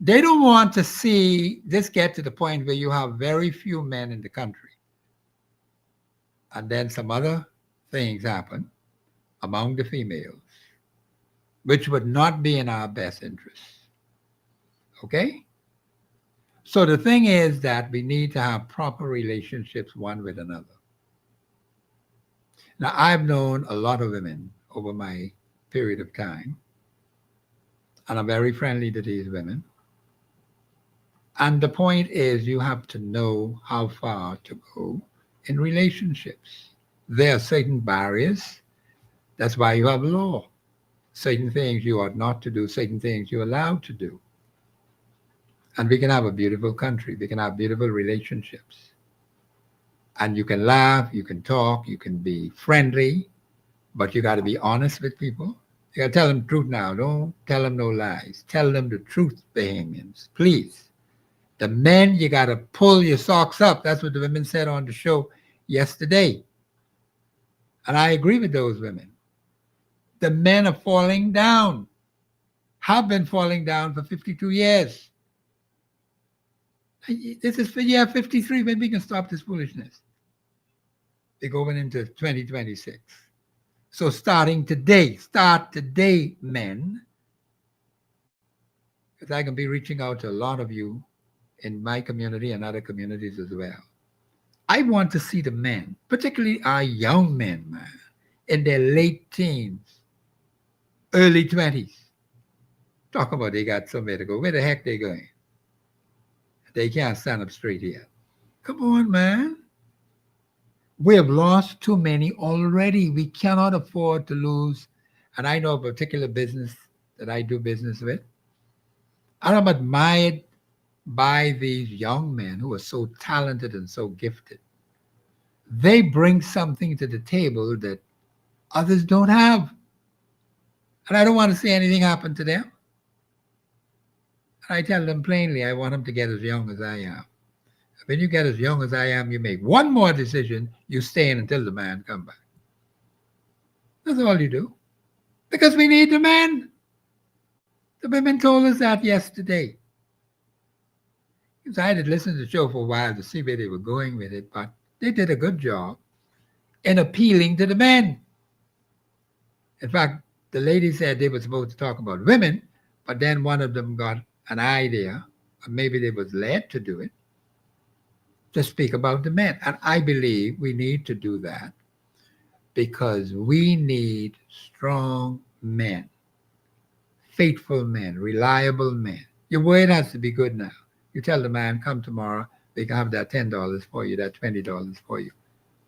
They don't want to see this get to the point where you have very few men in the country. And then some other things happen among the females, which would not be in our best interest. Okay? So the thing is that we need to have proper relationships one with another. Now, I've known a lot of women over my period of time, and I'm very friendly to these women. And the point is, you have to know how far to go in relationships. There are certain barriers. That's why you have law. Certain things you ought not to do, certain things you're allowed to do. And we can have a beautiful country. We can have beautiful relationships. And you can laugh, you can talk, you can be friendly, but you got to be honest with people. You got to tell them the truth now. Don't tell them no lies. Tell them the truth, Bahamians, please. The men, you got to pull your socks up. That's what the women said on the show yesterday. And I agree with those women. The men are falling down, have been falling down for 52 years. This is for year 53 when we can stop this foolishness. They're going into 2026. So start today, men, because I can be reaching out to a lot of you in my community and other communities as well. I want to see the men, particularly our young men, man, in their late teens, early 20s. Talk about they got somewhere to go. Where the heck they going? They can't stand up straight here. Come on, man. We have lost too many already. We cannot afford to lose. And I know a particular business that I do business with. And I'm admired by these young men who are so talented and so gifted. They bring something to the table that others don't have. And I don't want to see anything happen to them. And I tell them plainly, I want them to get as young as I am. When you get as young as I am, you make one more decision, you stay in until the man comes back. That's all you do. Because we need the men. The women told us that yesterday. Because I had to listen to the show for a while to see where they were going with it, but they did a good job in appealing to the men. In fact, the lady said they were supposed to talk about women, but then one of them got an idea, or maybe they was led to do it, to speak about the men. And I believe we need to do that because we need strong men, faithful men, reliable men. Your word has to be good now. You tell the man, come tomorrow, they can have that $10 for you, that $20 for you.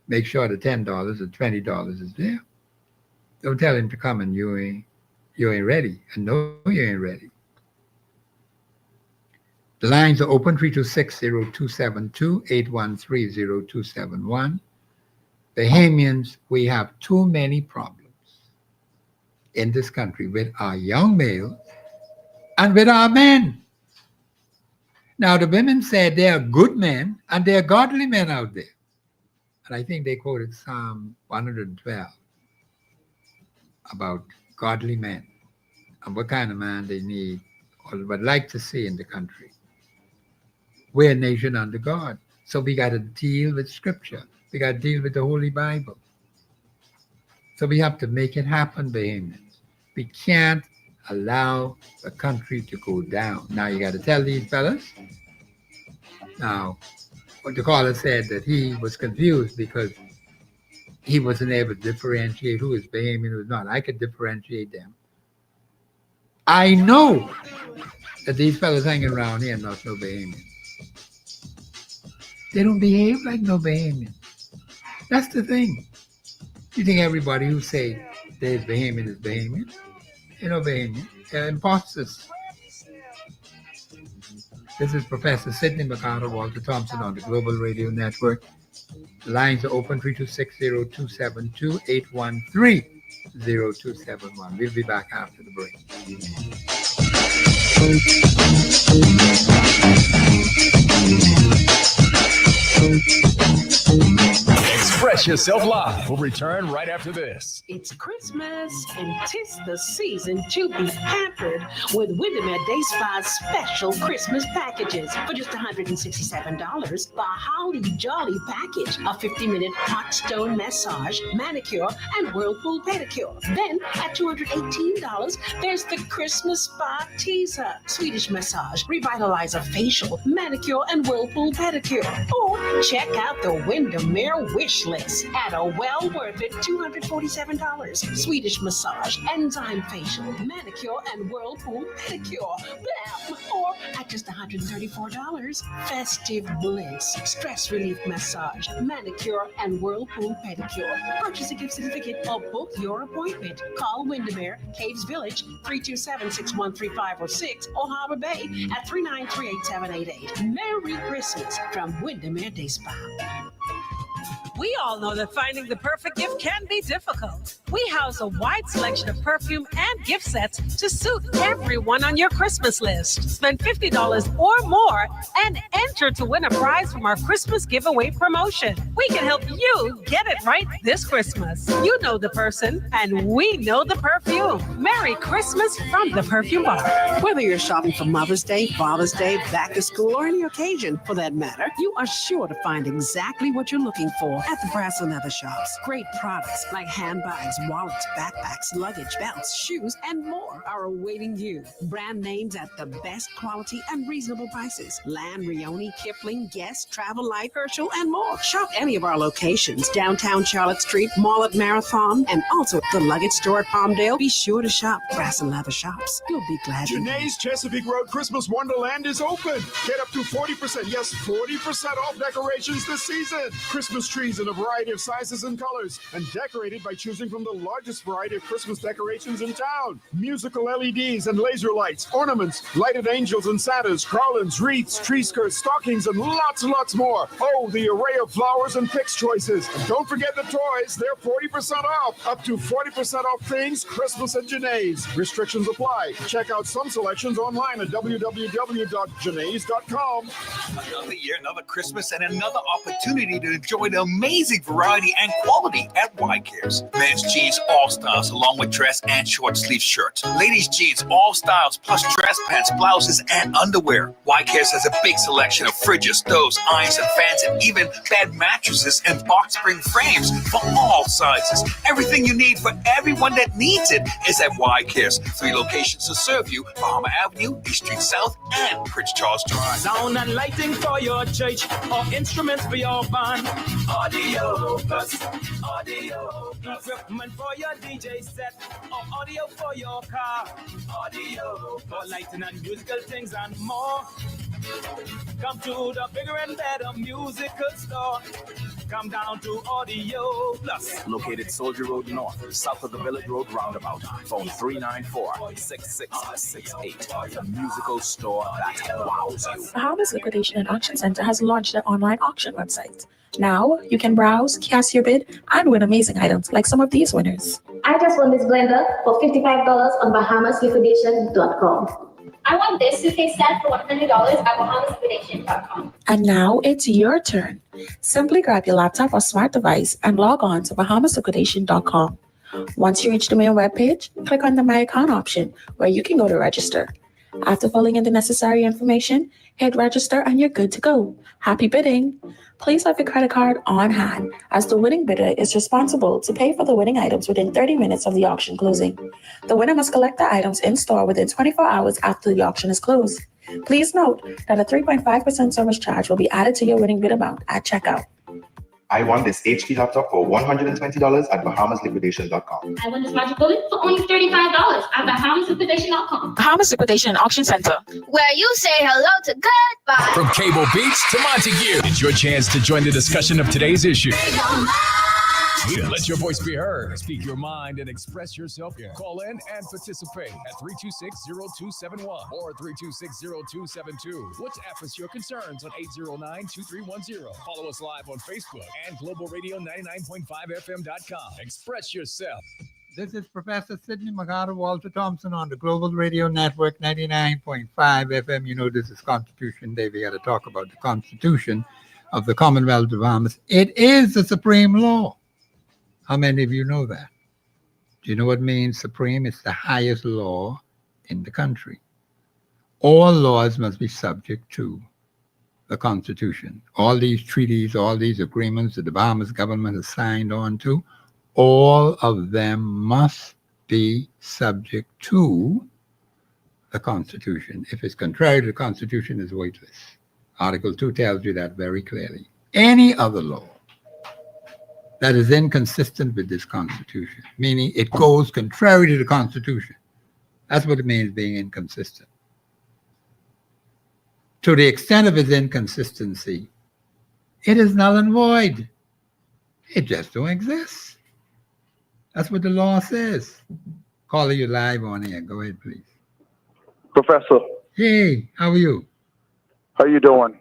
Make sure the $10 or $20 is there. Don't tell him to come and you ain't ready. And no, you ain't ready. The lines are open 326-0272-813-0271. Bahamians, we have too many problems in this country with our young males and with our men. Now, the women said they are good men and they are godly men out there. And I think they quoted Psalm 112 about godly men and what kind of man they need or would like to see in the country. We're a nation under God. So we got to deal with Scripture. We got to deal with the Holy Bible. So we have to make it happen, Bahamians. We can't allow the country to go down. Now you got to tell these fellas. Now, what the caller said that he was confused because he wasn't able to differentiate who is Bahamian and who is not. I could differentiate them. I know that these fellas hanging around here are not no Bahamian. They don't behave like no Bahamian. That's the thing. You think everybody who say there's Bahamian is Bahamian? They're no Bahamian. They're imposters. This is Professor Sidney McCarter, Walter Thompson on the Global Radio Network. The lines are open 326-0272-813-0271. We'll be back after the break. Express Yourself Live will return right after this. It's Christmas and 'tis the season to be pampered with Windermere Day Spa's special Christmas packages for just $167. The Holly Jolly package, a 50-minute hot stone massage, manicure, and whirlpool pedicure. Then at $218, there's the Christmas Spa Teaser, Swedish massage, revitalizer facial, manicure, and whirlpool pedicure. Or check out the Windermere wish list at a well worth it $247. Swedish massage, enzyme facial, manicure, and whirlpool pedicure. Blam! Or at just $134, festive bliss, stress relief massage, manicure, and whirlpool pedicure. Purchase a gift certificate or book your appointment. Call Windermere, Caves Village, 327-613-506 or Harbor Bay at 393-8788. Merry Christmas from Windermere Day Spa. We all know that finding the perfect gift can be difficult. We house a wide selection of perfume and gift sets to suit everyone on your Christmas list. Spend $50 or more and enter to win a prize from our Christmas giveaway promotion. We can help you get it right this Christmas. You know the person, and we know the perfume. Merry Christmas from the Perfume Bar. Whether you're shopping for Mother's Day, Father's Day, back to school, or any occasion for that matter, you are sure to find exactly what you're looking for at the Brass and Leather Shops. Great products like handbags, wallets, backpacks, luggage, belts, shoes, and more are awaiting you. Brand names at the best quality and reasonable prices. Land, Rioni, Kipling, Guest, Travel Light, Herschel, and more. Shop any of our locations. Downtown Charlotte Street, Mall at Marathon, and also the Luggage Store at Palmdale. Be sure to shop Brass and Leather Shops. You'll be glad you did. Janae's Chesapeake Road Christmas Wonderland is open. Get up to 40%, yes, 40% off decorations this season. Christmas trees in a variety of sizes and colors, and decorated by choosing from the largest variety of Christmas decorations in town. Musical LEDs and laser lights, ornaments, lighted angels and Santas, garlands, wreaths, tree skirts, stockings, and lots more. Oh, the array of flowers and picks choices. And don't forget the toys. They're 40% off. Up to 40% off things Christmas at Janae's. Restrictions apply. Check out some selections online at www.janae's.com. Another year, another Christmas, and another opportunity to enjoy the amazing variety and quality at Y-Cares. Men's jeans all styles along with dress and short sleeve shirts. Ladies jeans all styles plus dress pants, blouses, and underwear. Y-Cares has a big selection of fridges, stoves, irons, and fans, and even bed mattresses and box spring frames for all sizes. Everything you need for everyone that needs it is at Y-Cares. 3 locations to serve you: Bahama Avenue, East Street South, and Prince Charles Drive. Sound and lighting for your church or instruments for your band. Audio plus, audio plus. Equipment for your DJ set or audio for your car. Audio for lighting and musical things and more. Come to the bigger and better musical store. Come down to Audio Plus. Located Soldier Road North, south of the Village Road Roundabout. Phone 394-6668. The musical store that wows you. Bahamas Liquidation and Auction Center has launched an online auction website. Now you can browse, cast your bid, and win amazing items like some of these winners. I just won this blender for $55 on BahamasLiquidation.com. I won this suitcase set for $100 at BahamasLiquidation.com. And now it's your turn. Simply grab your laptop or smart device and log on to BahamasLiquidation.com. Once you reach the main webpage, click on the My Account option where you can go to register. After filling in the necessary information, hit register and you're good to go. Happy bidding! Please have your credit card on hand, as the winning bidder is responsible to pay for the winning items within 30 minutes of the auction closing. The winner must collect the items in store within 24 hours after the auction is closed. Please note that a 3.5% service charge will be added to your winning bid amount at checkout. I won this HP laptop for $120 at BahamasLiquidation.com. I won this magic bullet for only $35 at BahamasLiquidation.com. Bahamas Liquidation and Auction Center, where you say hello to goodbye. From Cable Beach to Montague, it's your chance to join the discussion of today's issue. Let your voice be heard. Speak your mind and express yourself. Call in and participate at 326-0271 or 326-0272. WhatsApp us your concerns on 809-2310. Follow us live on Facebook and Global Radio 99.5FM.com. Express yourself. This is Professor Sidney McGarter, Walter Thompson on the Global Radio Network 99.5 FM. You know, this is Constitution Day. We got to talk about the Constitution of the Commonwealth of Bahamas. It is the supreme law. How many of you know that? Do you know what means supreme? It's the highest law in the country. All laws must be subject to the Constitution. All these treaties, all these agreements that the Bahamas government has signed on to, all of them must be subject to the Constitution. If it's contrary to the Constitution, it's weightless. Article 2 tells you that very clearly. Any other law that is inconsistent with this Constitution, meaning it goes contrary to the Constitution. That's what it means, being inconsistent. To the extent of its inconsistency, it is null and void. It just don't exist. That's what the law says. Caller, you live on air. Go ahead, please. Professor. Hey, how are you? How you doing?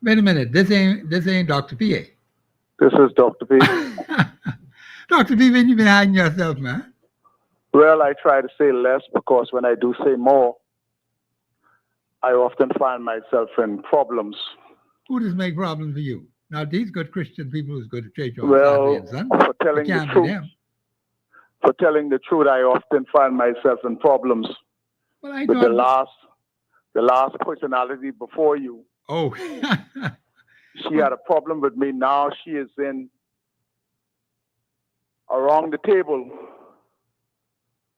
Wait a minute. This ain't Dr. P.A. This is Dr. P. Dr. P, when you been hiding yourself, man? Well, I try to say less because when I do say more, I often find myself in problems. Who does make problems for you? Now, these good Christian people who's go to church on Saturday and Sunday, for telling the truth. For telling the truth, I often find myself in problems with the last personality before you. Oh. She had a problem with me. Now she is in around the table.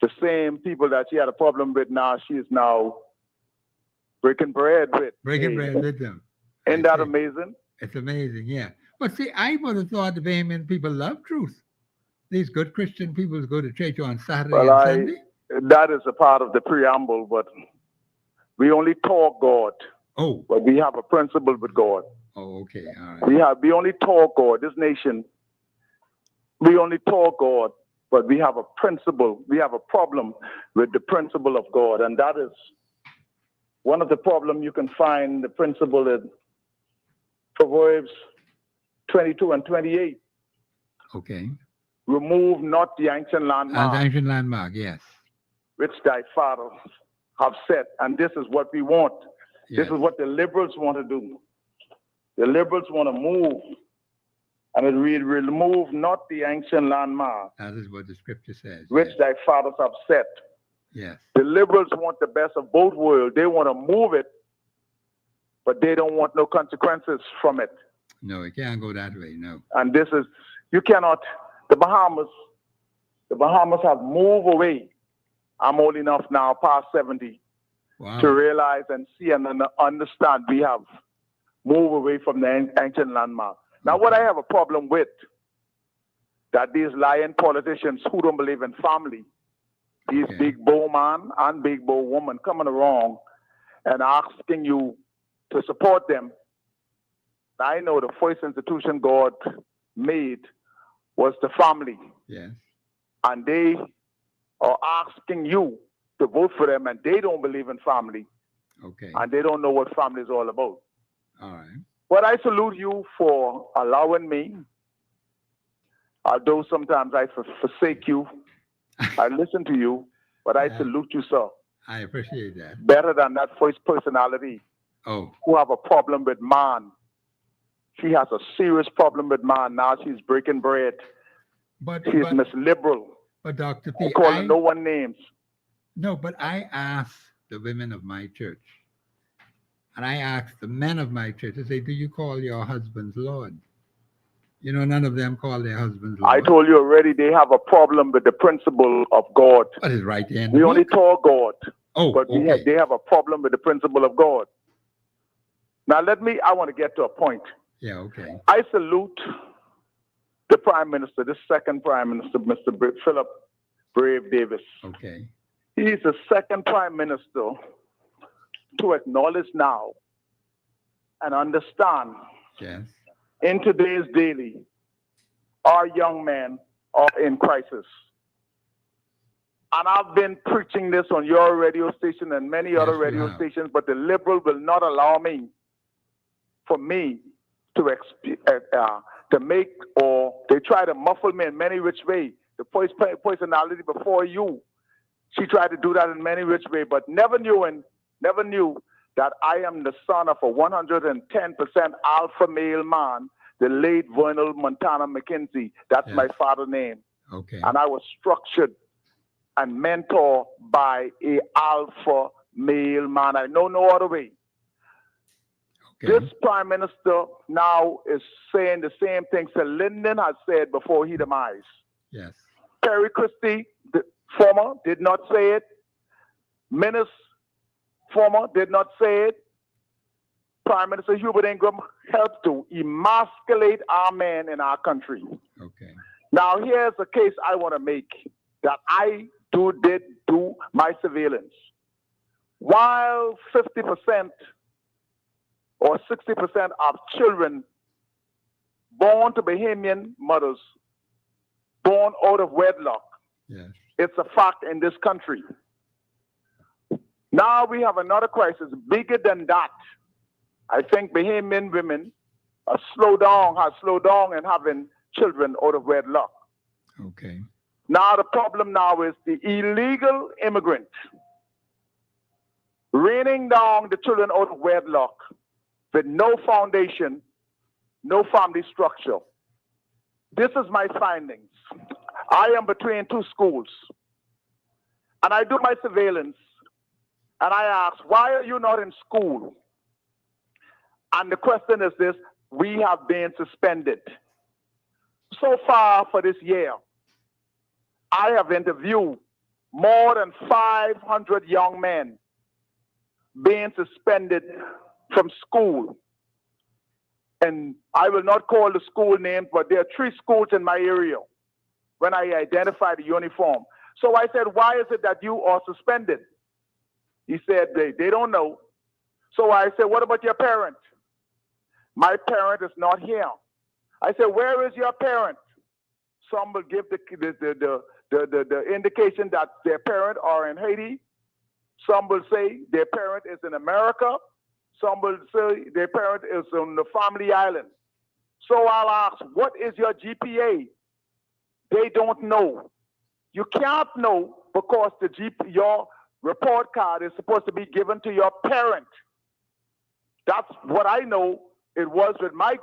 The same people that she had a problem with, now she is now breaking bread with. Breaking bread with them. Isn't that amazing? It's amazing, yeah. But see, I would have thought the Bahamian people love truth. These good Christian people who go to church on Saturday and Sunday. That is a part of the preamble, but we only talk God. Oh. But we have a principle with God. Oh, okay. All right. We only talk God. This nation, we only talk God, but we have a principle. We have a problem with the principle of God, and that is one of the problems you can find. The principle in Proverbs 22 and 28. Okay. Remove not the ancient landmark. The ancient landmark, yes. Which thy fathers have set, and this is what we want. Yes. This is what the liberals want to do. The liberals want to move, and it will remove not the ancient landmark. That is what the scripture says. Which thy fathers have set. Yes. The liberals want the best of both worlds. They want to move it, but they don't want no consequences from it. No, it can't go that way, no. And this is, you cannot, the Bahamas have moved away. I'm old enough now, past 70, to realize and see and understand we have moved away from the ancient landmark. Now, what I have a problem with, that these lying politicians who don't believe in family, these big bow man and big bow woman coming around and asking you to support them. I know the first institution God made was the family. Yes. And they are asking you to vote for them, and they don't believe in family. Okay. And they don't know what family is all about. All right. But I salute you for allowing me, although sometimes I forsake you. I listen to you, but I salute you, sir. I appreciate that. Better than that first personality who have a problem with man. She has a serious problem with man. Now she's breaking bread. She's Miss Liberal. But Dr. P, calling no one names. No, but I asked the women of my church, and I asked the men of my church, I say, do you call your husbands Lord? You know, none of them call their husbands Lord. I told you already they have a problem with the principle of God. What is right there? We only talk God. But okay. they have a problem with the principle of God. Now I want to get to a point. Yeah, okay. I salute the Prime Minister, the second Prime Minister, Mr. Philip Brave Davis. Okay. He's the second Prime Minister to acknowledge now and understand in today's daily, our young men are in crisis. And I've been preaching this on your radio station and many other radio stations, but the Liberal will not allow me to make, or they try to muffle me in many rich ways. The first personality before you, she tried to do that in many rich ways, but never knew that I am the son of a 110% alpha male man, the late Vernal Montana McKenzie. That's my father's name. Okay. And I was structured and mentored by a alpha male man. I know no other way. Okay. This Prime Minister now is saying the same thing Sir Lyndon has said before he demise. Yes. Terry Christie, the former, did not say it. Menace, former, did not say it. Prime Minister Hubert Ingram helped to emasculate our men in our country. Okay. Now, here's a case I want to make that I did do my surveillance. While 50% or 60% of children born to Bahamian mothers, born out of wedlock, it's a fact in this country. Now we have another crisis bigger than that. I think Bahamian women have slowed down in having children out of wedlock. Okay. Now the problem now is the illegal immigrant raining down the children out of wedlock with no foundation, no family structure. This is my findings. I am between two schools. And I do my surveillance. And I ask, why are you not in school? And the question is this: we have been suspended. So far for this year, I have interviewed more than 500 young men being suspended from school. And I will not call the school names, but there are 3 schools in my area when I identify the uniform. So I said, why is it that you are suspended? He said, they don't know. So I said, what about your parent? My parent is not here. I said, where is your parent? Some will give the indication that their parent are in Haiti. Some will say their parent is in America. Some will say their parent is on the family island. So I'll ask, what is your GPA? They don't know. You can't know because your report card is supposed to be given to your parent. That's what I know. It was with my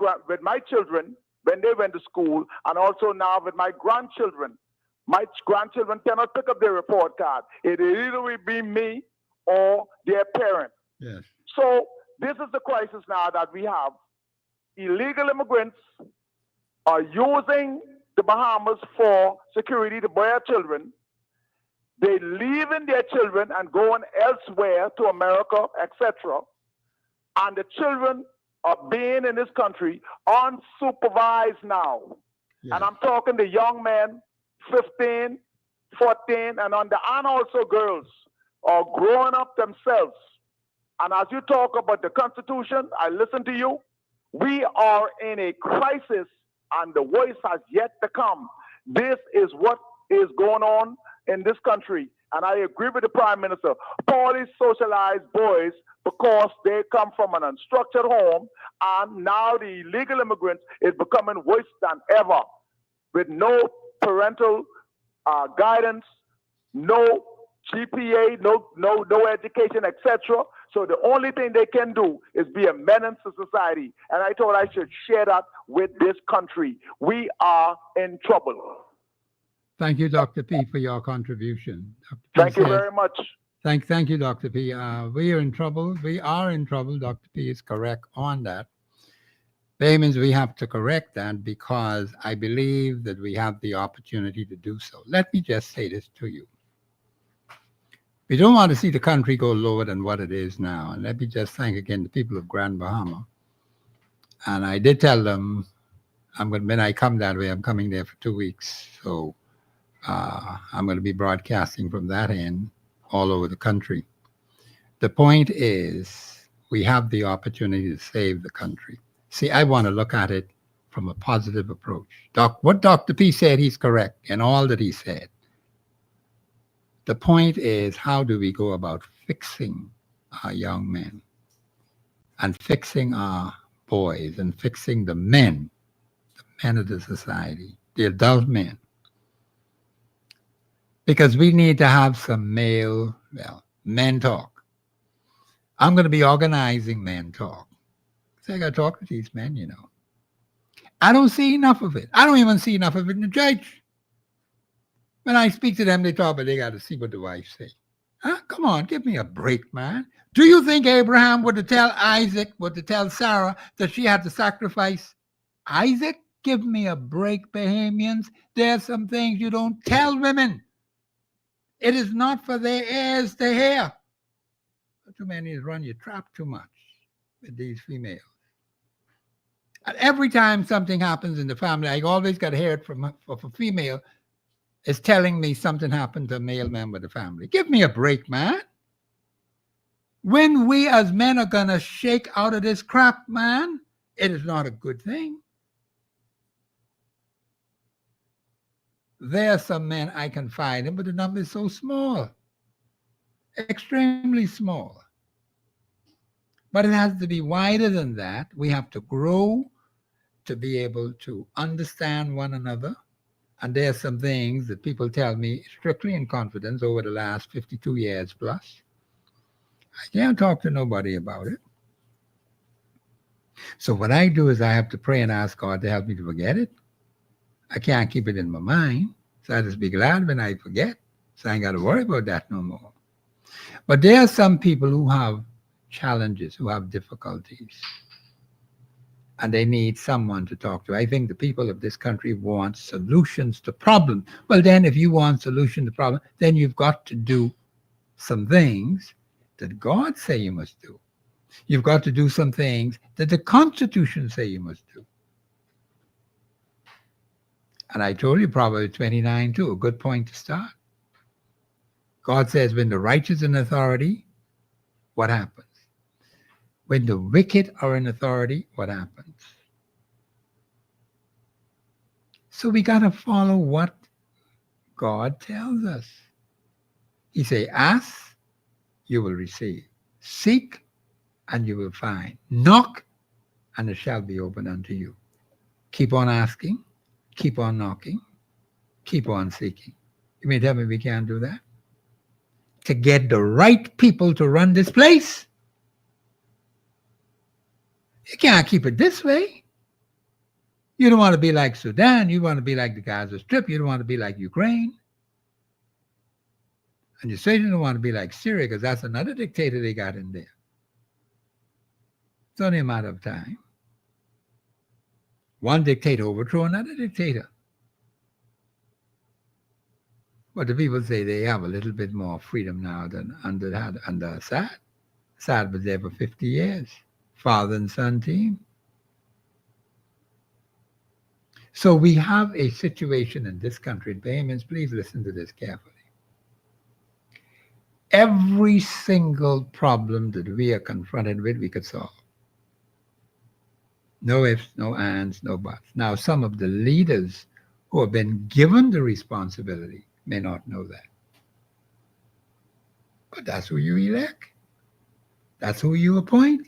children when they went to school, and also now with my grandchildren. My grandchildren cannot pick up their report card. It either will be me or their parent. Yes. So this is the crisis now that we have. Illegal immigrants are using the Bahamas for security to bear children. They leaving their children and going elsewhere to America, etc. And the children are being in this country unsupervised now. Yes. And I'm talking to young men, 15, 14, and under, and also girls are growing up themselves. And as you talk about the Constitution, I listen to you. We are in a crisis and the worst has yet to come. This is what is going on in this country. And I agree with the Prime Minister. Poorly socialized boys, because they come from an unstructured home, and now the illegal immigrants is becoming worse than ever, with no parental guidance, no GPA, no education, etc. So the only thing they can do is be a menace to society. And I thought I should share that with this country. We are in trouble. Thank you, Dr. P, for your contribution. Thank you very much. Thank you, Dr. P. We are in trouble. We are in trouble. Dr. P is correct on that. That means we have to correct that, because I believe that we have the opportunity to do so. Let me just say this to you. We don't want to see the country go lower than what it is now. And let me just thank again the people of Grand Bahama. And I did tell them, when I come that way, I'm coming there for 2 weeks. So I'm going to be broadcasting from that end all over the country. The point is, we have the opportunity to save the country. See, I want to look at it from a positive approach. What Dr. P said, he's correct in all that he said. The point is, how do we go about fixing our young men and fixing our boys and fixing the men of the society, the adult men? Because we need to have some men talk. I'm going to be organizing men talk. So I got to talk to these men, you know. I don't see enough of it. I don't even see enough of it in the church. When I speak to them, they talk, but they got to see what the wife say. Huh? Come on, give me a break, man. Do you think Abraham would tell Sarah that she had to sacrifice Isaac? Give me a break, Bahamians. There's some things you don't tell women. It is not for their ears to hear. Too many run your trap too much with these females. And every time something happens in the family, I always got to hear it from a female is telling me something happened to a male member of the family. Give me a break, man. When we as men are going to shake out of this crap, man, it is not a good thing. There are some men I can find them, but the number is so small, extremely small. But it has to be wider than that. We have to grow to be able to understand one another. And there are some things that people tell me strictly in confidence over the last 52 years plus. I can't talk to nobody about it. So what I do is I have to pray and ask God to help me to forget it. I can't keep it in my mind. So I just be glad when I forget. So I ain't got to worry about that no more. But there are some people who have challenges, who have difficulties. And they need someone to talk to. I think the people of this country want solutions to problems. Well, then if you want solution to problem, then you've got to do some things that God say you must do. You've got to do some things that the Constitution say you must do. And I told you Proverbs 29 too, a good point to start. God says, when the righteous in authority, what happens? When the wicked are in authority, what happens? So we got to follow what God tells us. He say, ask, you will receive. Seek, and you will find. Knock, and it shall be opened unto you. Keep on asking, keep on knocking, keep on seeking. You may tell me we can't do that? To get the right people to run this place? You can't keep it this way. You don't want to be like Sudan. You want to be like the Gaza Strip. You don't want to be like Ukraine. And you certainly don't want to be like Syria, because that's another dictator they got in there. It's only a matter of time. One dictator overthrow another dictator. But the people say they have a little bit more freedom now than under Assad. Assad was there for 50 years. Father and son team. So we have a situation in this country, Bahamians, please listen to this carefully. Every single problem that we are confronted with, we could solve. No ifs, no ands, no buts. Now, some of the leaders who have been given the responsibility may not know that. But that's who you elect. That's who you appoint.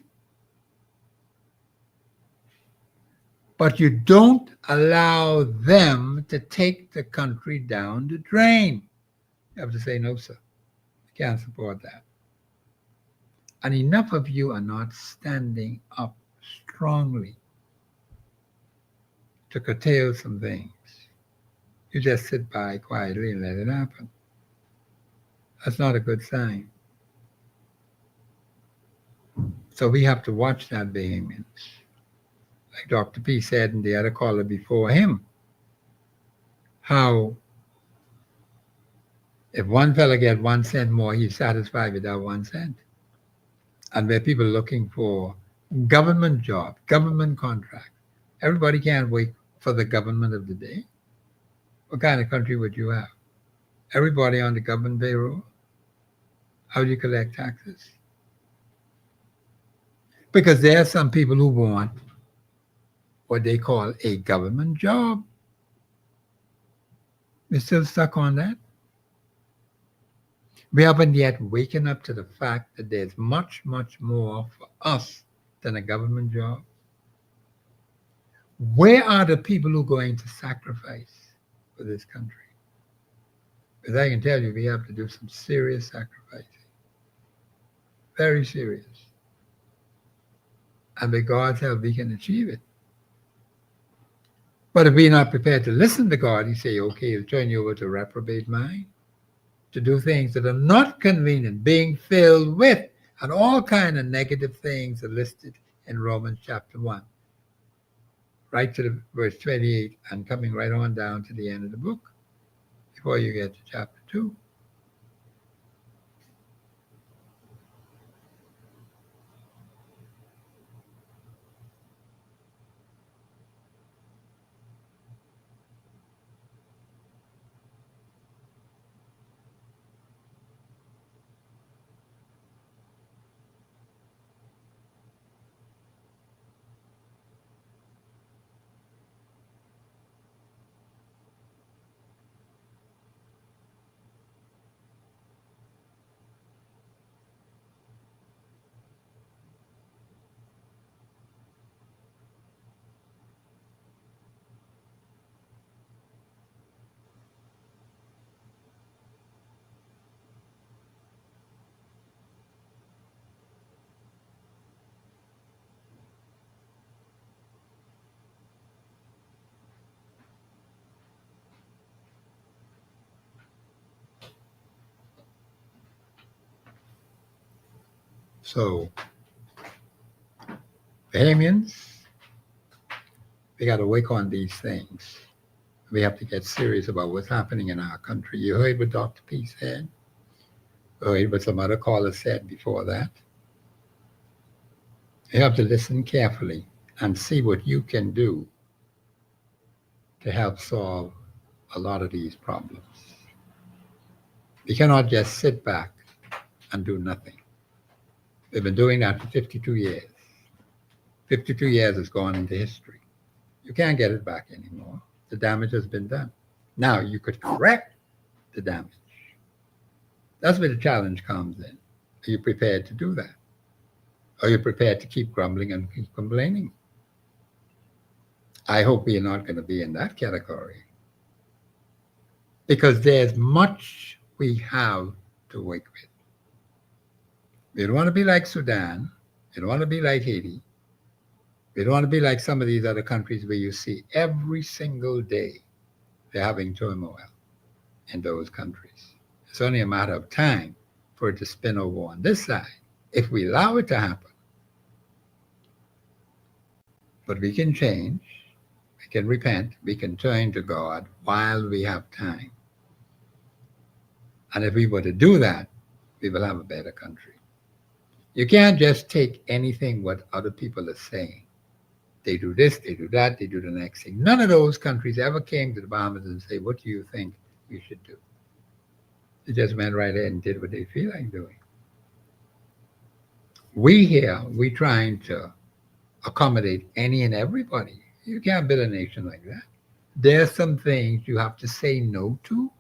But you don't allow them to take the country down the drain. You have to say, no, sir. I can't support that. And enough of you are not standing up strongly to curtail some things. You just sit by quietly and let it happen. That's not a good sign. So we have to watch that vehemence. Like Dr. P said and the other caller before him, how if one fella get 1 cent more, he's satisfied with that 1 cent. And where people are looking for government job, government contract, everybody can't wait for the government of the day. What kind of country would you have? Everybody on the government payroll? How do you collect taxes? Because there are some people who want what they call a government job. We're still stuck on that. We haven't yet waken up to the fact that there's much, much more for us than a government job. Where are the people who are going to sacrifice for this country? Because I can tell you, we have to do some serious sacrificing. Very serious. And with God's help, we can achieve it. But if we're not prepared to listen to God, He say, okay, He'll turn you over to reprobate mind, to do things that are not convenient, being filled with, and all kind of negative things are listed in Romans chapter 1, right to the verse 28, and coming right on down to the end of the book, before you get to chapter 2. So, Bahamians, we got to wake on these things. We have to get serious about what's happening in our country. You heard what Dr. P said. You heard what some other callers said before that. You have to listen carefully and see what you can do to help solve a lot of these problems. We cannot just sit back and do nothing. We've been doing that for 52 years. 52 years has gone into history. You can't get it back anymore. The damage has been done. Now you could correct the damage. That's where the challenge comes in. Are you prepared to do that? Are you prepared to keep grumbling and keep complaining? I hope we are not going to be in that category. Because there's much we have to work with. We don't want to be like Sudan. We don't want to be like Haiti. We don't want to be like some of these other countries where you see every single day they're having turmoil in those countries. It's only a matter of time for it to spin over on this side, if we allow it to happen. But we can change, we can repent, we can turn to God while we have time. And if we were to do that, we will have a better country. You can't just take anything what other people are saying. They do this, they do that, they do the next thing. None of those countries ever came to the Bahamas and say, what do you think we should do? They just went right ahead and did what they feel like doing. We here, we're trying to accommodate any and everybody. You can't build a nation like that. There's some things you have to say no to.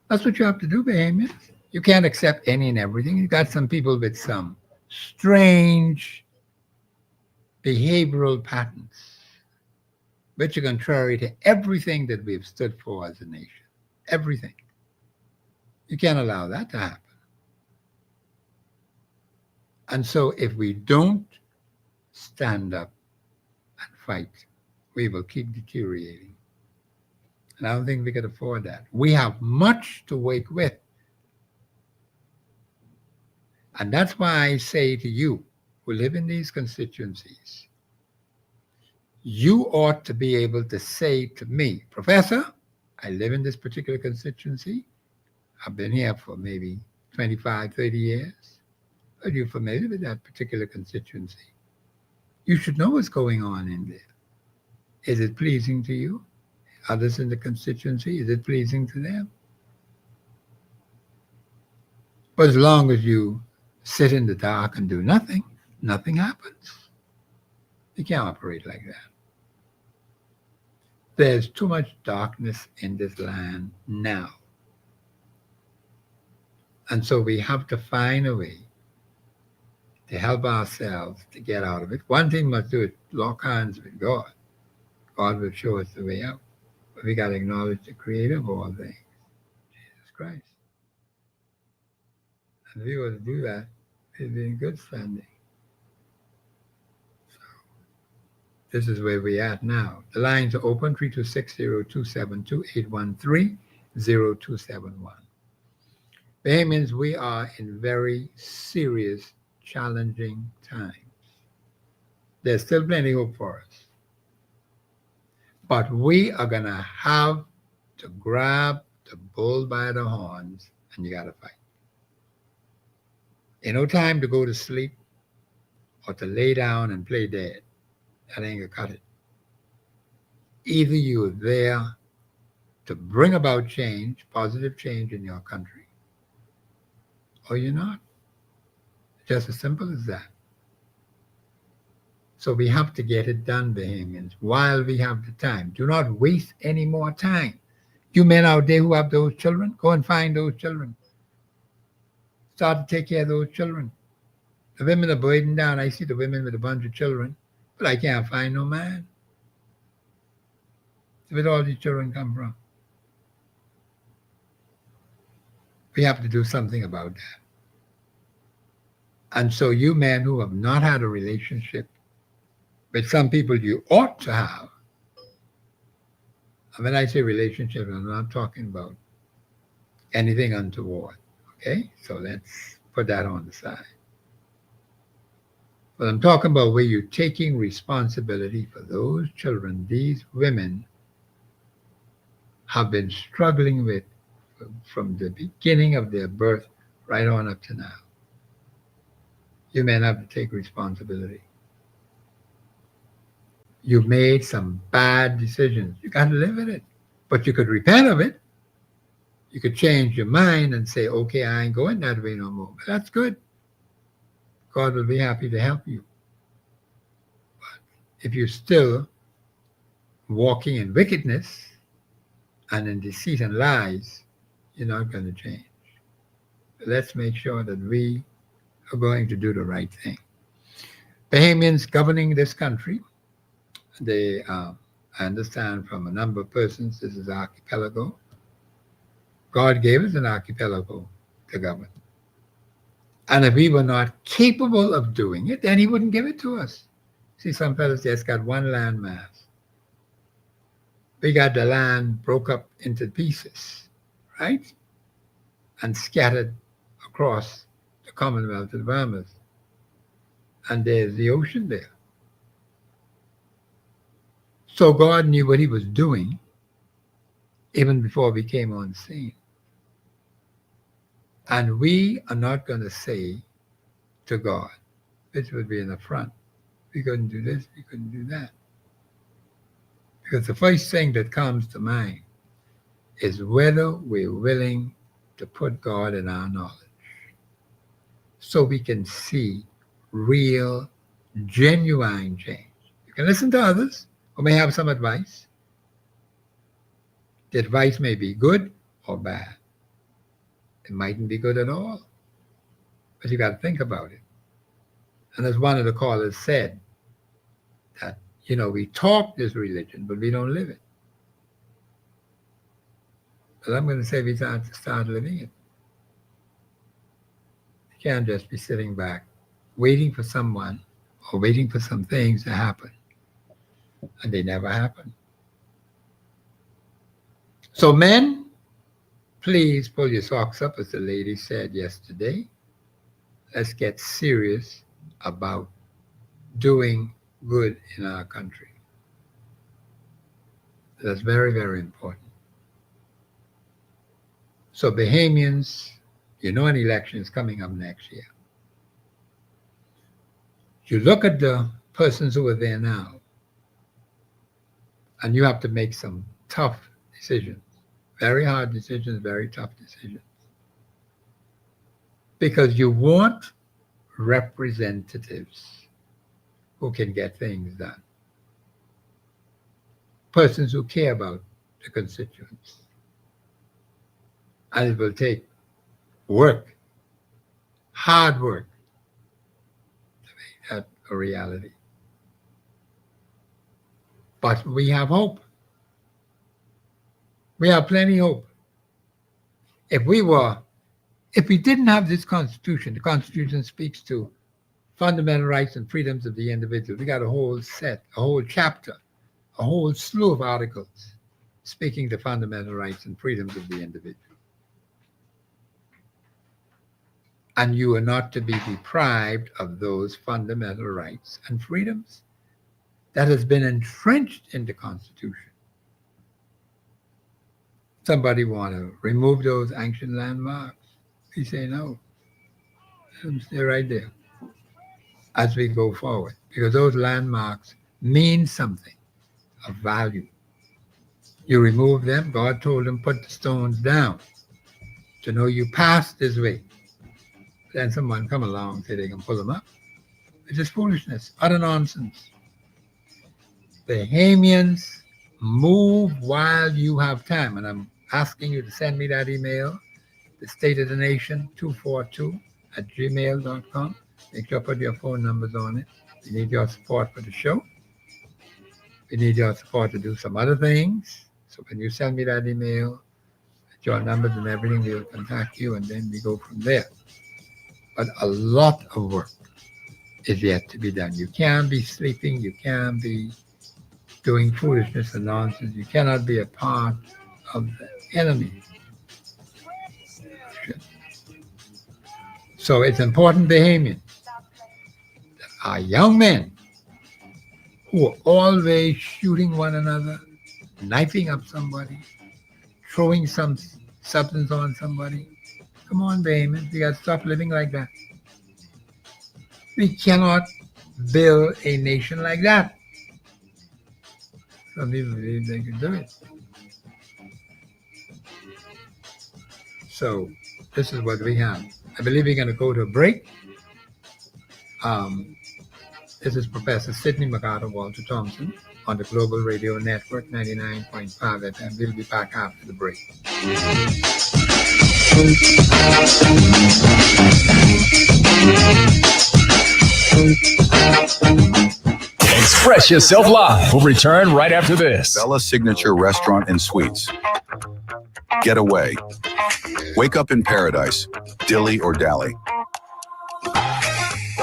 That's what you have to do, Bahamians. You can't accept any and everything. You got some people with some strange behavioral patterns, which are contrary to everything that we've stood for as a nation. Everything. You can't allow that to happen. And so if we don't stand up and fight, we will keep deteriorating. And I don't think we can afford that. We have much to wake with. And that's why I say to you who live in these constituencies, you ought to be able to say to me, Professor, I live in this particular constituency. I've been here for maybe 25, 30 years. Are you familiar with that particular constituency? You should know what's going on in there. Is it pleasing to you? Others in the constituency, is it pleasing to them? But as long as you sit in the dark and do nothing, nothing happens. You can't operate like that. There's too much darkness in this land now. And so we have to find a way to help ourselves to get out of it. One thing we must do is lock hands with God. God will show us the way out. But we got to acknowledge the creator of all things, Jesus Christ. And if we were to do that, we'd be in good standing. So this is where we're at now. The lines are open, 326-0272-813-0271. Bahamians, we are in very serious, challenging times. There's still plenty of hope for us. But we are going to have to grab the bull by the horns, and you got to fight. Ain't no time to go to sleep or to lay down and play dead. That ain't going to cut it. Either you're there to bring about change, positive change in your country, or you're not. Just as simple as that. So we have to get it done, Bahamians, while we have the time. Do not waste any more time. You men out there who have those children, go and find those children. Start to take care of those children. The women are breaking down. I see the women with a bunch of children, but I can't find no man. Where did all these children come from? We have to do something about that. And so you men who have not had a relationship with some people you ought to have, and when I say relationship, I'm not talking about anything untoward, okay? So let's put that on the side. But I'm talking about where you're taking responsibility for those children these women have been struggling with from the beginning of their birth right on up to now. You men have to take responsibility. You've made some bad decisions. You got to live with it. But you could repent of it. You could change your mind and say, okay, I ain't going that way no more. But that's good. God will be happy to help you. But if you're still walking in wickedness and in deceit and lies, you're not going to change. Let's make sure that we are going to do the right thing. Bahamians governing this country, they, I understand from a number of persons, this is archipelago. God gave us an archipelago to govern. And if we were not capable of doing it, then he wouldn't give it to us. See, some fellas just got one land mass. We got the land broke up into pieces, right? And scattered across the Commonwealth of the Bahamas. And there's the ocean there. So God knew what he was doing even before we came on the scene. And we are not going to say to God, which would be an affront, we couldn't do this, we couldn't do that. Because the first thing that comes to mind is whether we're willing to put God in our knowledge so we can see real genuine change. You can listen to others who may have some advice. The advice may be good or bad. It mightn't be good at all. But you got to think about it. And as one of the callers said, that, we talk this religion, but we don't live it. But I'm going to say we have to start living it. You can't just be sitting back, waiting for someone or waiting for some things to happen. And they never happen. So men, please pull your socks up, as the lady said yesterday. Let's get serious about doing good in our country. That's very, very important. So Bahamians, an election is coming up next year. You look at the persons who are there now, and you have to make some tough decisions, very hard decisions, very tough decisions. Because you want representatives who can get things done. Persons who care about the constituents. And it will take work, hard work, to make that a reality. But we have hope. We have plenty of hope. If we didn't have this Constitution, the Constitution speaks to fundamental rights and freedoms of the individual. We got a whole set, a whole chapter, a whole slew of articles speaking to fundamental rights and freedoms of the individual. And you are not to be deprived of those fundamental rights and freedoms. That has been entrenched in the Constitution. Somebody want to remove those ancient landmarks? We say no. Let them stay right there as we go forward, because those landmarks mean something of value. You remove them, God told them, put the stones down to know you passed this way. Then someone come along and say they can pull them up. It's just foolishness, utter nonsense. Bahamians, move while you have time. And I'm asking you to send me that email, the State of the Nation 242@gmail.com. Make sure you put your phone numbers on it. We need your support for the show. We need your support to do some other things. So when you send me that email, with your numbers and everything, we'll contact you, and then we go from there. But a lot of work is yet to be done. You can't be sleeping. You can't be doing foolishness and nonsense. You cannot be a part of the enemy. So it's important, Bahamians, that our young men who are always shooting one another, knifing up somebody, throwing some substance on somebody. Come on, Bahamians, we got to stop living like that. We cannot build a nation like that. Some people believe they can do it. So this is what we have. I believe we're going to go to a break. This is Professor Sidney MacArthur Walter Thompson on the Global Radio Network 99.5 FM. We'll be back after the break. Express yourself live. We'll return right after this. Bella's Signature Restaurant and Suites. Get away. Wake up in paradise, dilly or dally.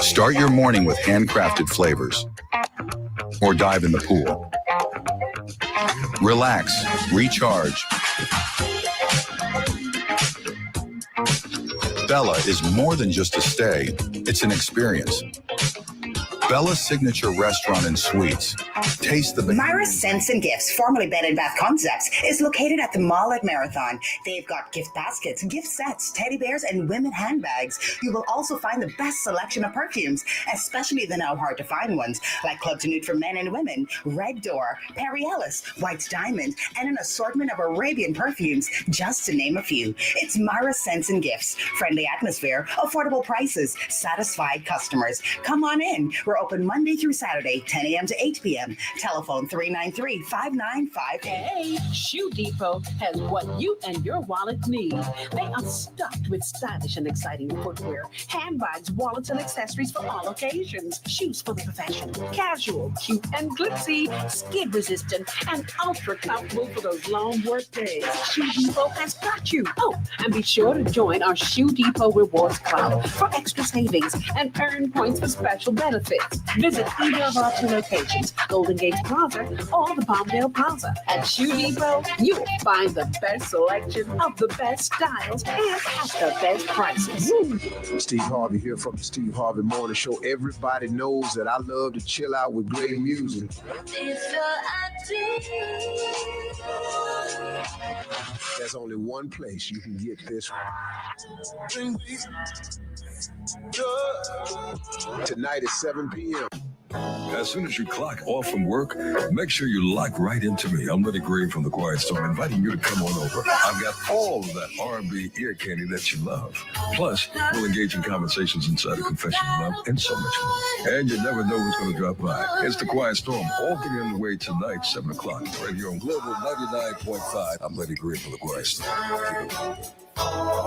Start your morning with handcrafted flavors. Or dive in the pool. Relax, recharge. Bella is more than just a stay, it's an experience. Bella's Signature Restaurant and Suites. Taste the... Myra Scents and Gifts, formerly Bed and Bath Concepts, is located at the mall at Marathon. They've got gift baskets, gift sets, teddy bears, and women handbags. You will also find the best selection of perfumes, especially the now hard to find ones, like Club to Nude for men and women, Red Door, Perry Ellis, White's Diamond, and an assortment of Arabian perfumes, just to name a few. It's Myra Scents and Gifts. Friendly atmosphere, affordable prices, satisfied customers. Come on in. We're We're open Monday through Saturday, 10 a.m. to 8 p.m. Telephone 393-5958. Hey, Shoe Depot has what you and your wallet need. They are stuffed with stylish and exciting footwear, handbags, wallets, and accessories for all occasions. Shoes for the professional, casual, cute and glitzy, skid resistant, and ultra comfortable for those long work days. Shoe Depot has got you. Oh, and be sure to join our Shoe Depot Rewards Club for extra savings and earn points for special benefits. Visit either of our 2 locations, Golden Gate Plaza or the Palmdale Plaza. At Shoe Depot, you'll find the best selection of the best styles and at the best prices. Steve Harvey here from the Steve Harvey Morning Show. Everybody knows that I love to chill out with great music. There's only one place you can get this. Tonight at 7 p.m. As soon as you clock off from work, make sure you lock right into me. I'm Lenny Green from The Quiet Storm, inviting you to come on over. I've got all of that R&B ear candy that you love. Plus, we'll engage in conversations inside a confession of love and so much more. And you never know who's going to drop by. It's The Quiet Storm, all getting underway tonight, 7 o'clock, right here on Global 99.5. I'm Lenny Green from The Quiet Storm.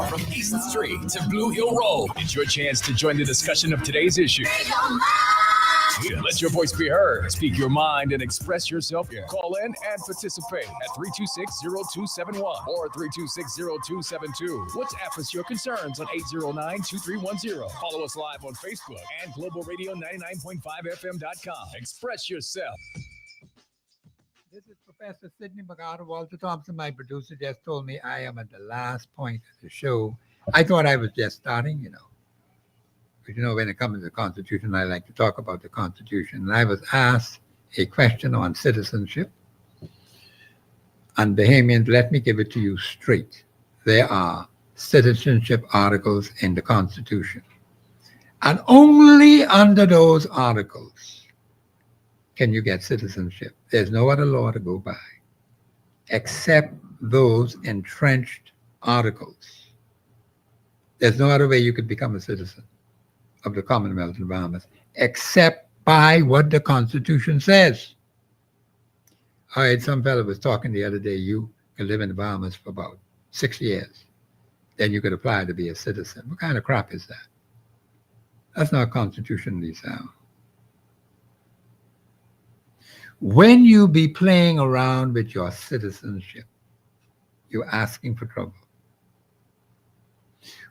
From Easton Street to Blue Hill Road, it's your chance to join the discussion of today's issue. Let your voice be heard. Speak your mind and express yourself. Call in and participate at 326-0271 or 326-0272. WhatsApp us your concerns on 809-2310. Follow us live on Facebook and Global Radio 99.5FM.com. Express yourself. This is Professor Sidney McGarter. Walter Thompson, my producer, just told me I am at the last point of the show. I thought I was just starting, But when it comes to the Constitution, I like to talk about the Constitution. And I was asked a question on citizenship. And Bahamians, let me give it to you straight. There are citizenship articles in the Constitution. And only under those articles can you get citizenship. There's no other law to go by except those entrenched articles. There's no other way you could become a citizen of the Commonwealth of the Bahamas, except by what the Constitution says. All right, some fellow was talking the other day, you can live in the Bahamas for about 6 years. Then you could apply to be a citizen. What kind of crap is that? That's not constitutionally sound. When you be playing around with your citizenship, you're asking for trouble.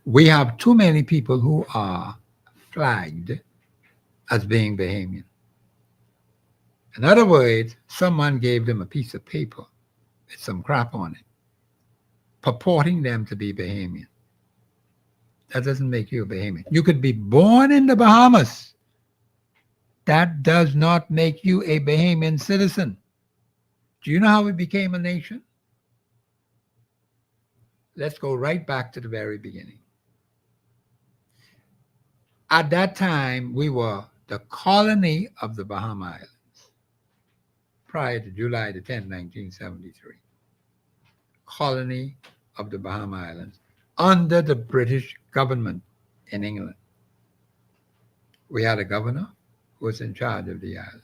We have too many people who are flagged as being Bahamian. In other words, someone gave them a piece of paper with some crap on it, purporting them to be Bahamian. That doesn't make you a Bahamian. You could be born in the Bahamas. That does not make you a Bahamian citizen. Do you know how we became a nation? Let's go right back to the very beginning. At that time, we were the colony of the Bahama Islands prior to July the 10th, 1973. Colony of the Bahama Islands under the British government in England. We had a governor who was in charge of the islands.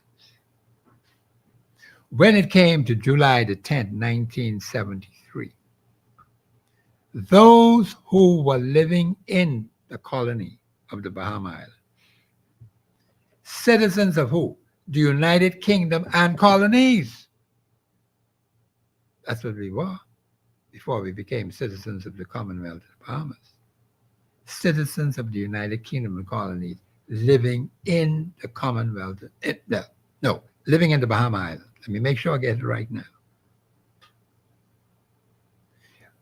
When it came to July the 10th, 1973, those who were living in the colony of the Bahama Islands, citizens of who? The United Kingdom and colonies. That's what we were before we became citizens of the Commonwealth of the Bahamas. Citizens of the United Kingdom and colonies living in the Commonwealth, living in the Bahama Islands. Let me make sure I get it right now.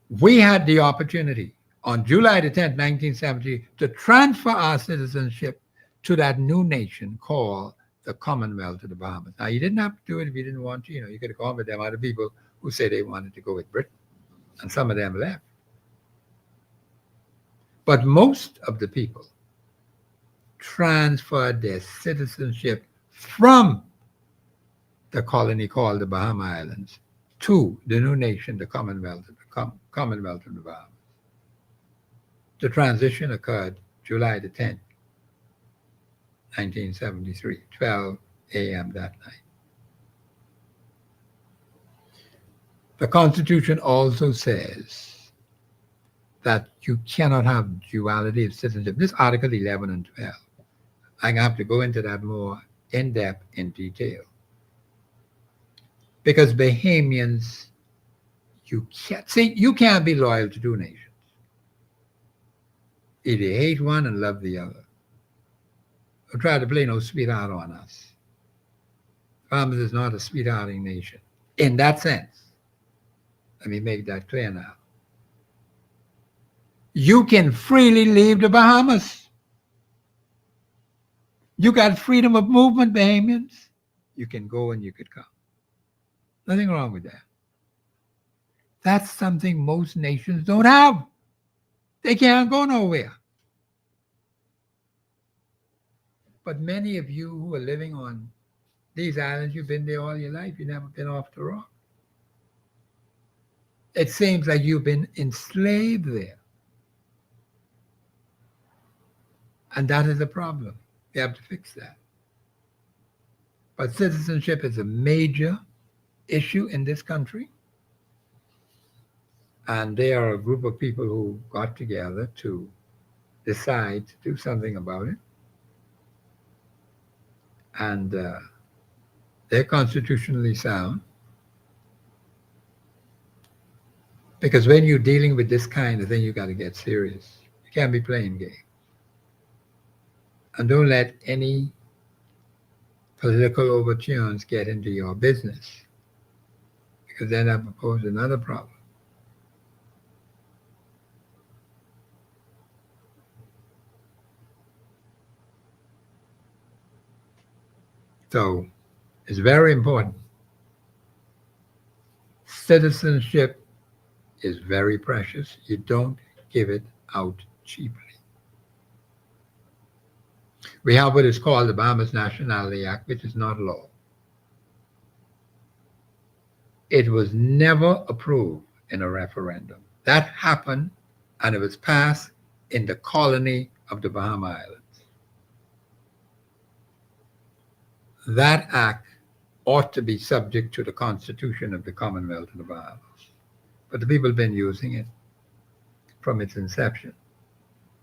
We had the opportunity on July the 10th, 1970, to transfer our citizenship to that new nation called the Commonwealth of the Bahamas. Now, you didn't have to do it if you didn't want to. You could have gone with them other people who say they wanted to go with Britain, and some of them left. But most of the people transferred their citizenship from the colony called the Bahama Islands to the new nation, the Commonwealth of the Bahamas. The transition occurred July the 10th, 1973, 12 a.m. that night. The Constitution also says that you cannot have duality of citizenship. This Article 11 and 12. I have to go into that more in depth, in detail. Because Bahamians, you can't be loyal to two nations. Either hate one and love the other. Or try to play no sweetheart on us. Bahamas is not a sweethearting nation. In that sense. Let me make that clear now. You can freely leave the Bahamas. You got freedom of movement, Bahamians. You can go and you could come. Nothing wrong with that. That's something most nations don't have. They can't go nowhere. But many of you who are living on these islands, you've been there all your life. You've never been off the rock. It seems like you've been enslaved there. And that is a problem. We have to fix that. But citizenship is a major issue in this country. And they are a group of people who got together to decide to do something about it. And they're constitutionally sound. Because when you're dealing with this kind of thing, you got to get serious. You can't be playing games. And don't let any political overtones get into your business. Because then that will pose another problem. So it's very important. Citizenship is very precious. You don't give it out cheaply. We have what is called the Bahamas Nationality Act, which is not law. It was never approved in a referendum. That happened, and it was passed in the colony of the Bahama Islands. That act ought to be subject to the Constitution of the Commonwealth of the Bahamas. But the people have been using it from its inception.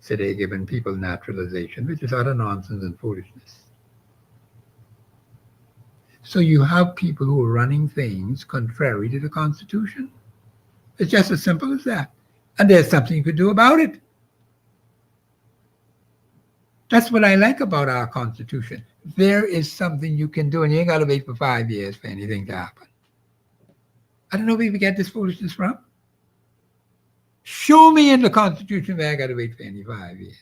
So they're giving people naturalization, which is utter nonsense and foolishness. So you have people who are running things contrary to the Constitution. It's just as simple as that. And there's something you could do about it. That's what I like about our Constitution. There is something you can do, and you ain't got to wait for 5 years for anything to happen. I don't know where we get this foolishness from. Show me in the Constitution where I got to wait for any 5 years.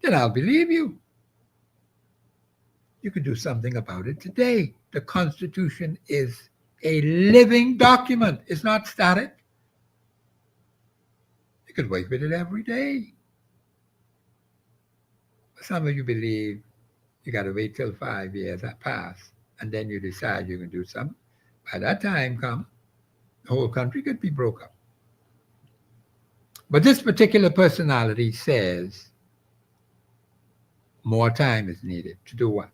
Then I'll believe you. You could do something about it today. The Constitution is a living document. It's not static. You could work with it every day. Some of you believe you got to wait till 5 years have passed, and then you decide you're going to do something. By that time comes, the whole country could be broke up. But this particular personality says more time is needed. To do what?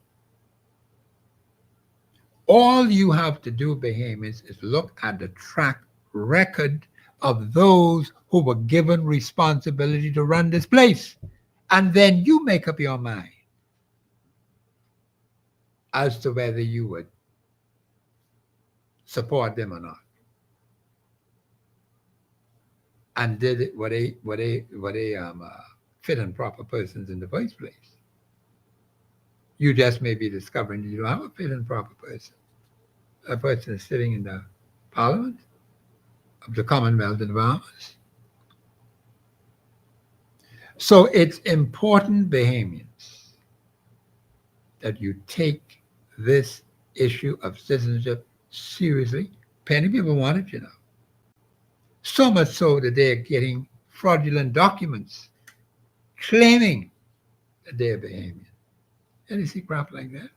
All you have to do, Bahamians, is look at the track record of those who were given responsibility to run this place. And then you make up your mind as to whether you would support them or not. And did it, were they fit and proper persons in the first place? You just may be discovering you don't have a fit and proper person. A person is sitting in the Parliament of the Commonwealth of the Bahamas. So it's important, Bahamians, that you take this issue of citizenship seriously. Plenty of people want it, you know. So much so that they're getting fraudulent documents claiming that they're Bahamian. And you see crap like that?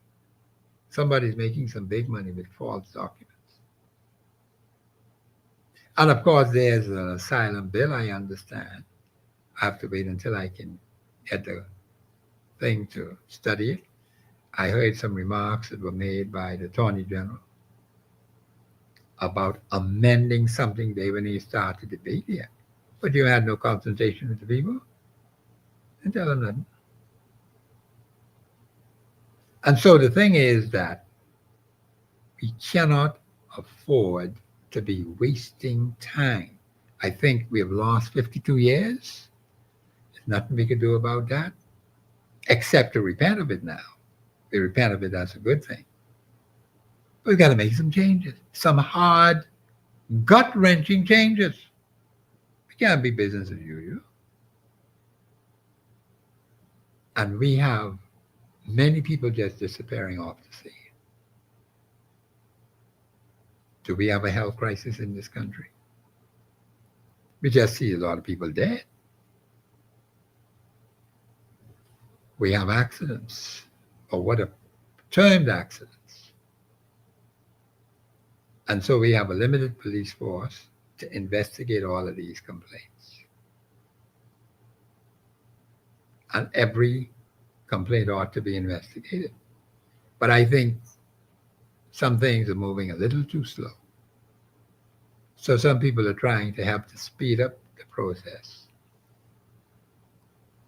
Somebody's making some big money with false documents. And of course, there's an asylum bill, I understand. I have to wait until I can get the thing to study it. I heard some remarks that were made by the Attorney General about amending something they when he started the debate here. But you had no consultation with the people. And tell them nothing. And so the thing is that we cannot afford to be wasting time. I think we have lost 52 years. There's nothing we can do about that, except to repent of it now. We repent of it, that's a good thing. But we've got to make some changes, some hard, gut-wrenching changes. We can't be business as usual. And we have many people just disappearing off the scene. Do we have a health crisis in this country? We just see a lot of people dead. We have accidents, or what are termed accidents. And so we have a limited police force to investigate all of these complaints. And every complaint ought to be investigated. But I think some things are moving a little too slow. So some people are trying to help to speed up the process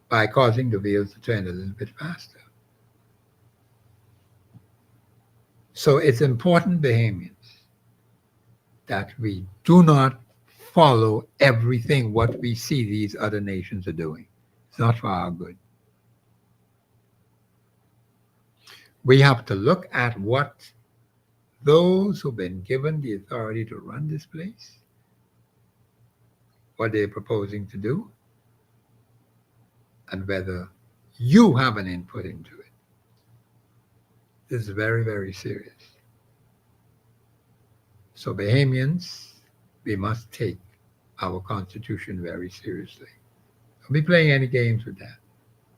by causing the wheels to turn a little bit faster. So it's important, Bahamians, that we do not follow everything what we see these other nations are doing. It's not for our good. We have to look at what those who've been given the authority to run this place, what they're proposing to do, and whether you have an input into it. This is very, very serious. So Bahamians, we must take our Constitution very seriously. Don't be playing any games with that.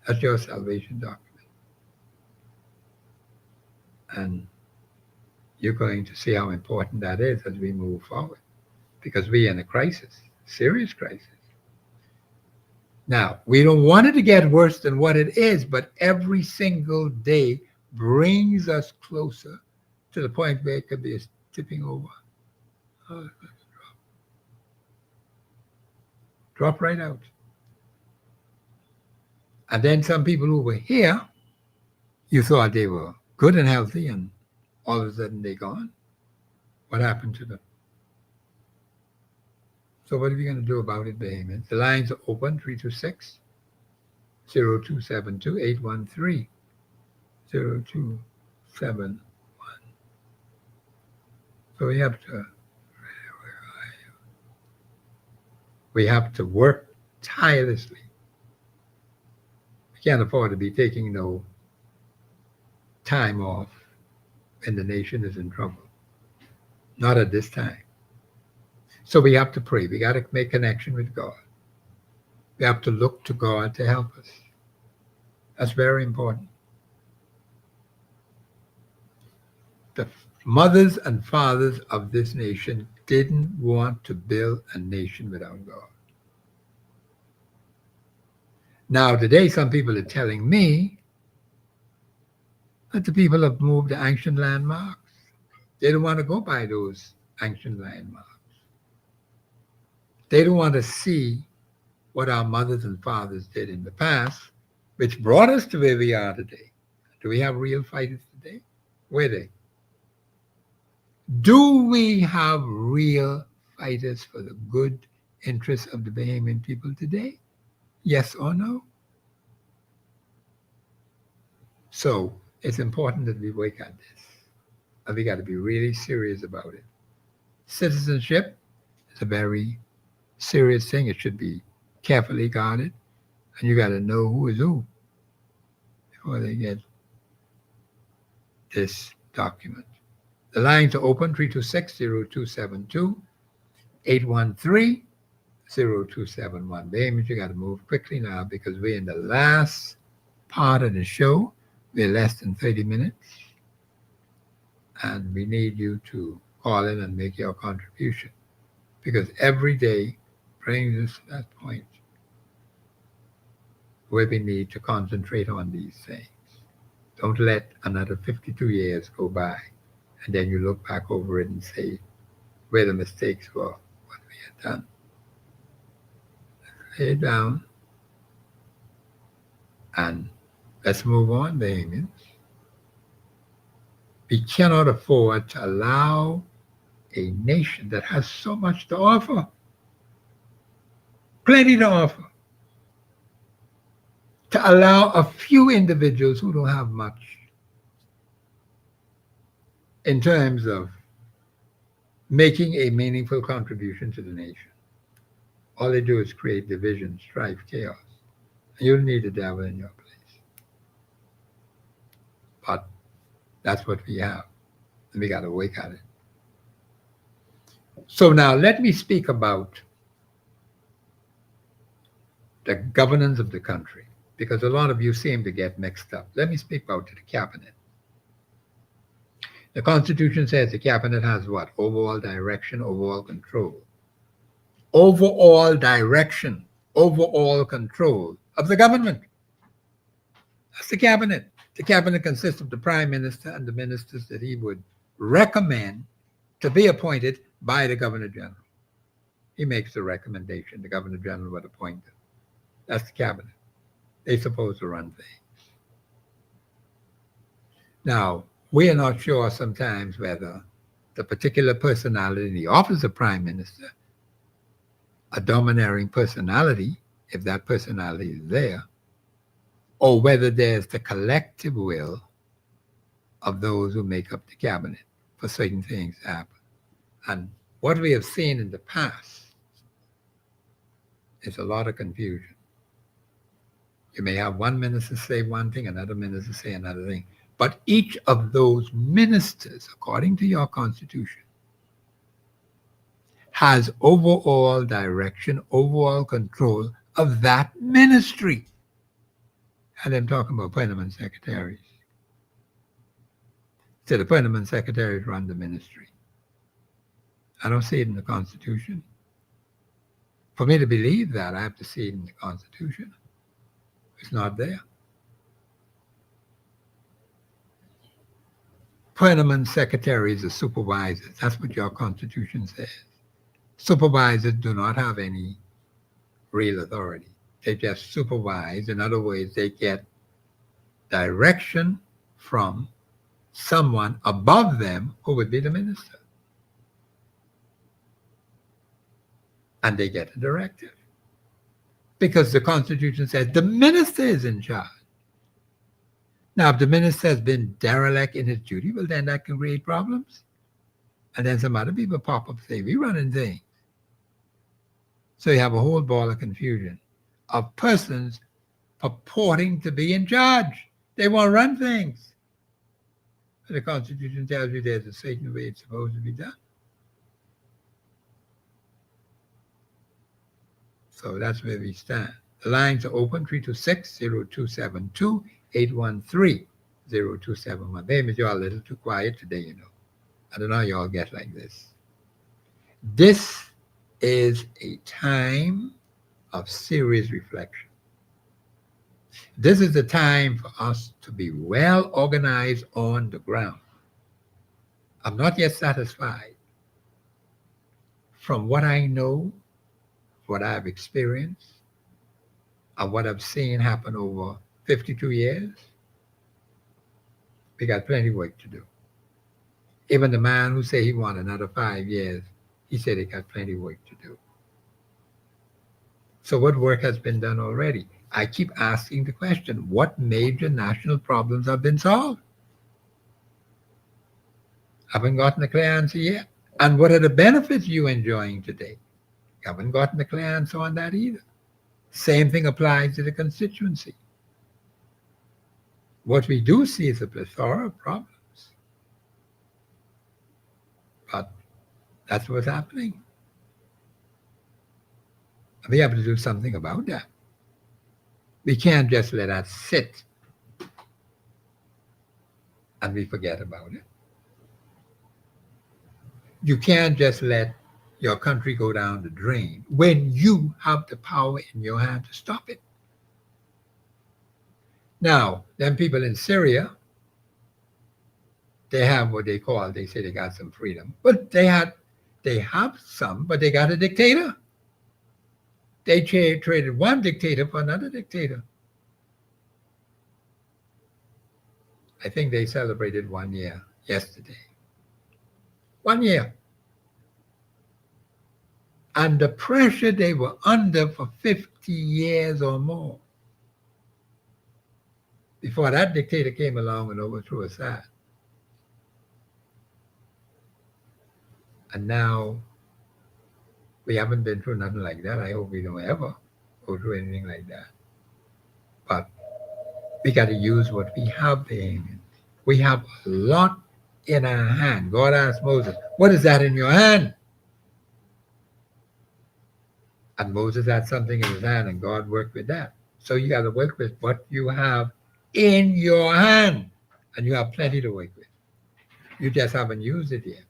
That's your salvation document. And you're going to see how important that is as we move forward, because we're in a crisis, serious crisis. Now, we don't want it to get worse than what it is, but every single day brings us closer to the point where it could be tipping over. Oh, drop right out. And then some people who were here, you thought they were good and healthy, and all of a sudden they're gone. What happened to them? So what are we going to do about it, Bahamians? The lines are open, 326-0272-813-0271. So we have to work tirelessly. We can't afford to be taking no time off when the nation is in trouble. Not at this time. So we have to pray. We got to make connection with God. We have to look to God to help us. That's very important. The mothers and fathers of this nation didn't want to build a nation without God. Now, today, some people are telling me that the people have moved to ancient landmarks. They don't want to go by those ancient landmarks. They don't want to see what our mothers and fathers did in the past, which brought us to where we are today. Do we have real fighters today? Where are they? Do we have real fighters for the good interests of the Bahamian people today? Yes or no? So it's important that we wake at this. And we got to be really serious about it. Citizenship is a very serious thing. It should be carefully guarded. And you got to know who is who before they get this document. The lines are open, 326-0272, 813-0271. Bahamians, you got to move quickly now because we're in the last part of the show. We're less than 30 minutes. And we need you to call in and make your contribution, because every day brings us to that point where we need to concentrate on these things. Don't let another 52 years go by and then you look back over it and say where the mistakes were, what we had done. Lay it down and let's move on, Bahamians. We cannot afford to allow a nation that has so much to offer, plenty to offer, to allow a few individuals who don't have much in terms of making a meaningful contribution to the nation. All they do is create division, strife, chaos. You'll need the devil in your place. But that's what we have. And we got to wake at it. So now let me speak about the governance of the country, because a lot of you seem to get mixed up. Let me speak about the cabinet. The Constitution says the cabinet has what? Overall direction, overall control. Overall direction, overall control of the government. That's the cabinet. The cabinet consists of the prime minister and the ministers that he would recommend to be appointed by the governor general. He makes the recommendation. The governor general would appoint them. That's the cabinet. They're supposed to run things. Now, we are not sure sometimes whether the particular personality in the office of prime minister, a domineering personality, if that personality is there, or whether there's the collective will of those who make up the cabinet for certain things to happen. And what we have seen in the past is a lot of confusion. You may have one minister say one thing, another minister say another thing. But each of those ministers, according to your Constitution, has overall direction, overall control of that ministry. And I'm talking about permanent secretaries. So the permanent secretaries run the ministry. I don't see it in the Constitution. For me to believe that, I have to see it in the Constitution. It's not there. Permanent secretaries are supervisors. That's what your Constitution says. Supervisors do not have any real authority. They just supervise. In other words, they get direction from someone above them who would be the minister. And they get a directive. Because the Constitution says the minister is in charge. Now, if the minister has been derelict in his duty, well, then that can create problems. And then some other people pop up and say, we running things. So you have a whole ball of confusion of persons purporting to be in charge. They want to run things. But the Constitution tells you there's a certain way it's supposed to be done. So that's where we stand. The lines are open, 326-0272, 813-0271. Baby, you're a little too quiet today, you know. I don't know how y'all get like this. This is a time of serious reflection. This is the time for us to be well organized on the ground. I'm not yet satisfied. From what I know, what I've experienced, and what I've seen happen over 52 years, we got plenty of work to do. Even the man who said he wanted another 5 years, he said he got plenty of work to do. So what work has been done already? I keep asking the question, what major national problems have been solved? Haven't gotten a clear answer yet. And what are the benefits you enjoying today? Haven't gotten a clear answer on that either. Same thing applies to the constituency. What we do see is a plethora of problems. But that's what's happening. We have to do something about that. We can't just let that sit and we forget about it. You can't just let your country go down the drain when you have the power in your hand to stop it. Now, them people in Syria they have what they say they got some freedom. But they have some, but they got a dictator. They traded one dictator for another dictator. I think they celebrated 1 year yesterday. 1 year. And the pressure they were under for 50 years or more before that dictator came along and overthrew Assad. And now we haven't been through nothing like that. I hope we don't ever go through anything like that. But we got to use what we have there. We have a lot in our hand. God asked Moses, what is that in your hand? And Moses had something in his hand, and God worked with that. So you got to work with what you have in your hand, and you have plenty to work with. You just haven't used it yet.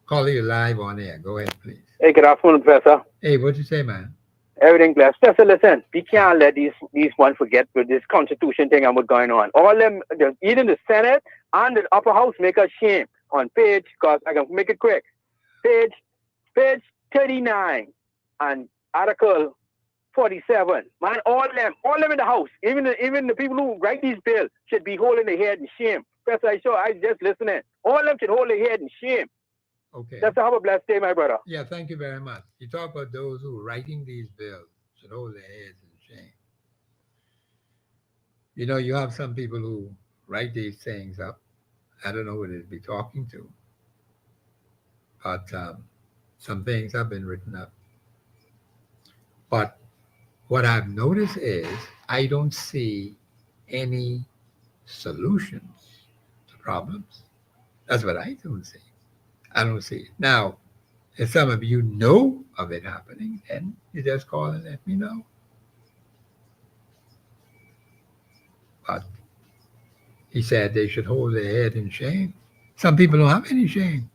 Call you live on air. Go ahead, please. Hey, good afternoon, Professor. Hey, what'd you say, man? Everything blessed. Professor, listen, we can't let these ones forget with this Constitution thing and what's going on. All them, even the Senate and the upper house make us shame on page, because I can make it quick. Page 39 and Article 47. Man, all them in the house, even the people who write these bills should be holding their head in shame. Professor, I just listening. All of them should hold their head in shame. Okay. Just have a blessed day, my brother. Yeah, thank you very much. You talk about those who are writing these bills should hold their heads in shame. You know, you have some people who write these things up. I don't know who they'd be talking to. But some things have been written up. But what I've noticed is I don't see any solutions to problems. That's what I don't see. I don't see it. Now, if some of you know of it happening, then you just call and let me know. But he said they should hold their head in shame. Some people don't have any shame.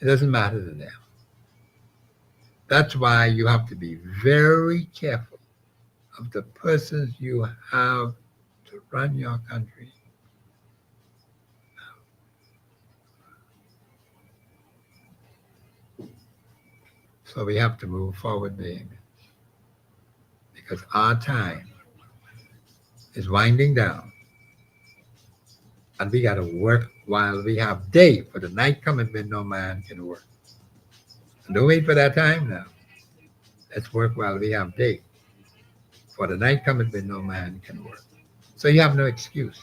It doesn't matter to them. That's why you have to be very careful of the persons you have to run your country. So we have to move forward, because our time is winding down. And we got to work while we have day, for the night cometh when no man can work. And don't wait for that time now. Let's work while we have day, for the night cometh when no man can work. So you have no excuse.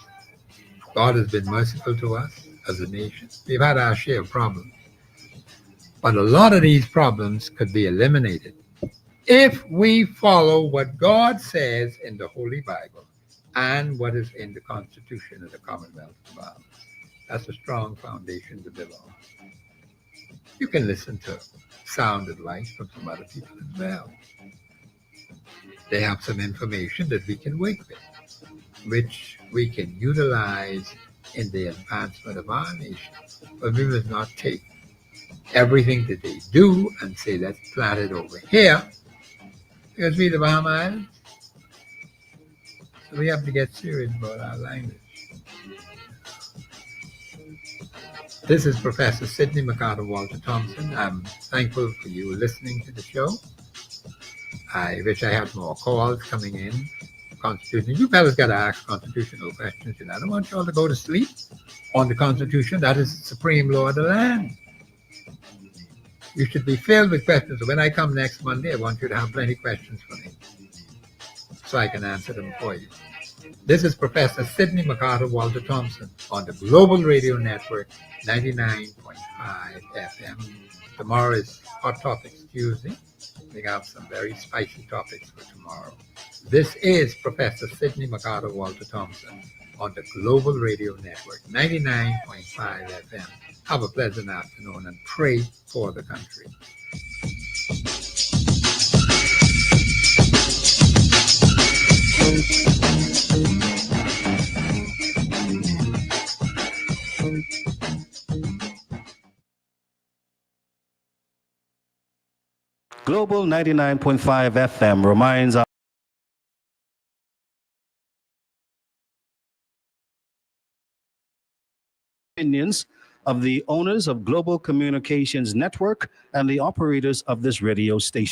God has been merciful to us as a nation. We've had our share of problems. But a lot of these problems could be eliminated if we follow what God says in the Holy Bible and what is in the Constitution of the Commonwealth of Bahamas. That's a strong foundation to build on. You can listen to sound advice from some other people as well. They have some information that we can work with, which we can utilize in the advancement of our nation. But we must not take everything that they do and say, let's plant it over here, because we the Bahama Islands. So we have to get serious about our language. This is Professor Sidney McCarter Walter Thompson. I'm thankful for you listening to the show. I wish I had more calls coming in. Constitution. You fellas got to ask constitutional questions. And I don't want you all to go to sleep on the Constitution. That is the supreme law of the land. You should be filled with questions. So when I come next Monday, I want you to have plenty of questions for me so I can answer them for you. This is Professor Sidney McCarter Walter Thompson on the Global Radio Network, 99.5 FM. Tomorrow is Hot Topics Tuesday. We have some very spicy topics for tomorrow. This is Professor Sidney McCarter Walter Thompson on the Global Radio Network, 99.5 FM. Have a pleasant afternoon and pray for the country. Global 99.5 FM reminds opinions of the owners of Global Communications Network and the operators of this radio station.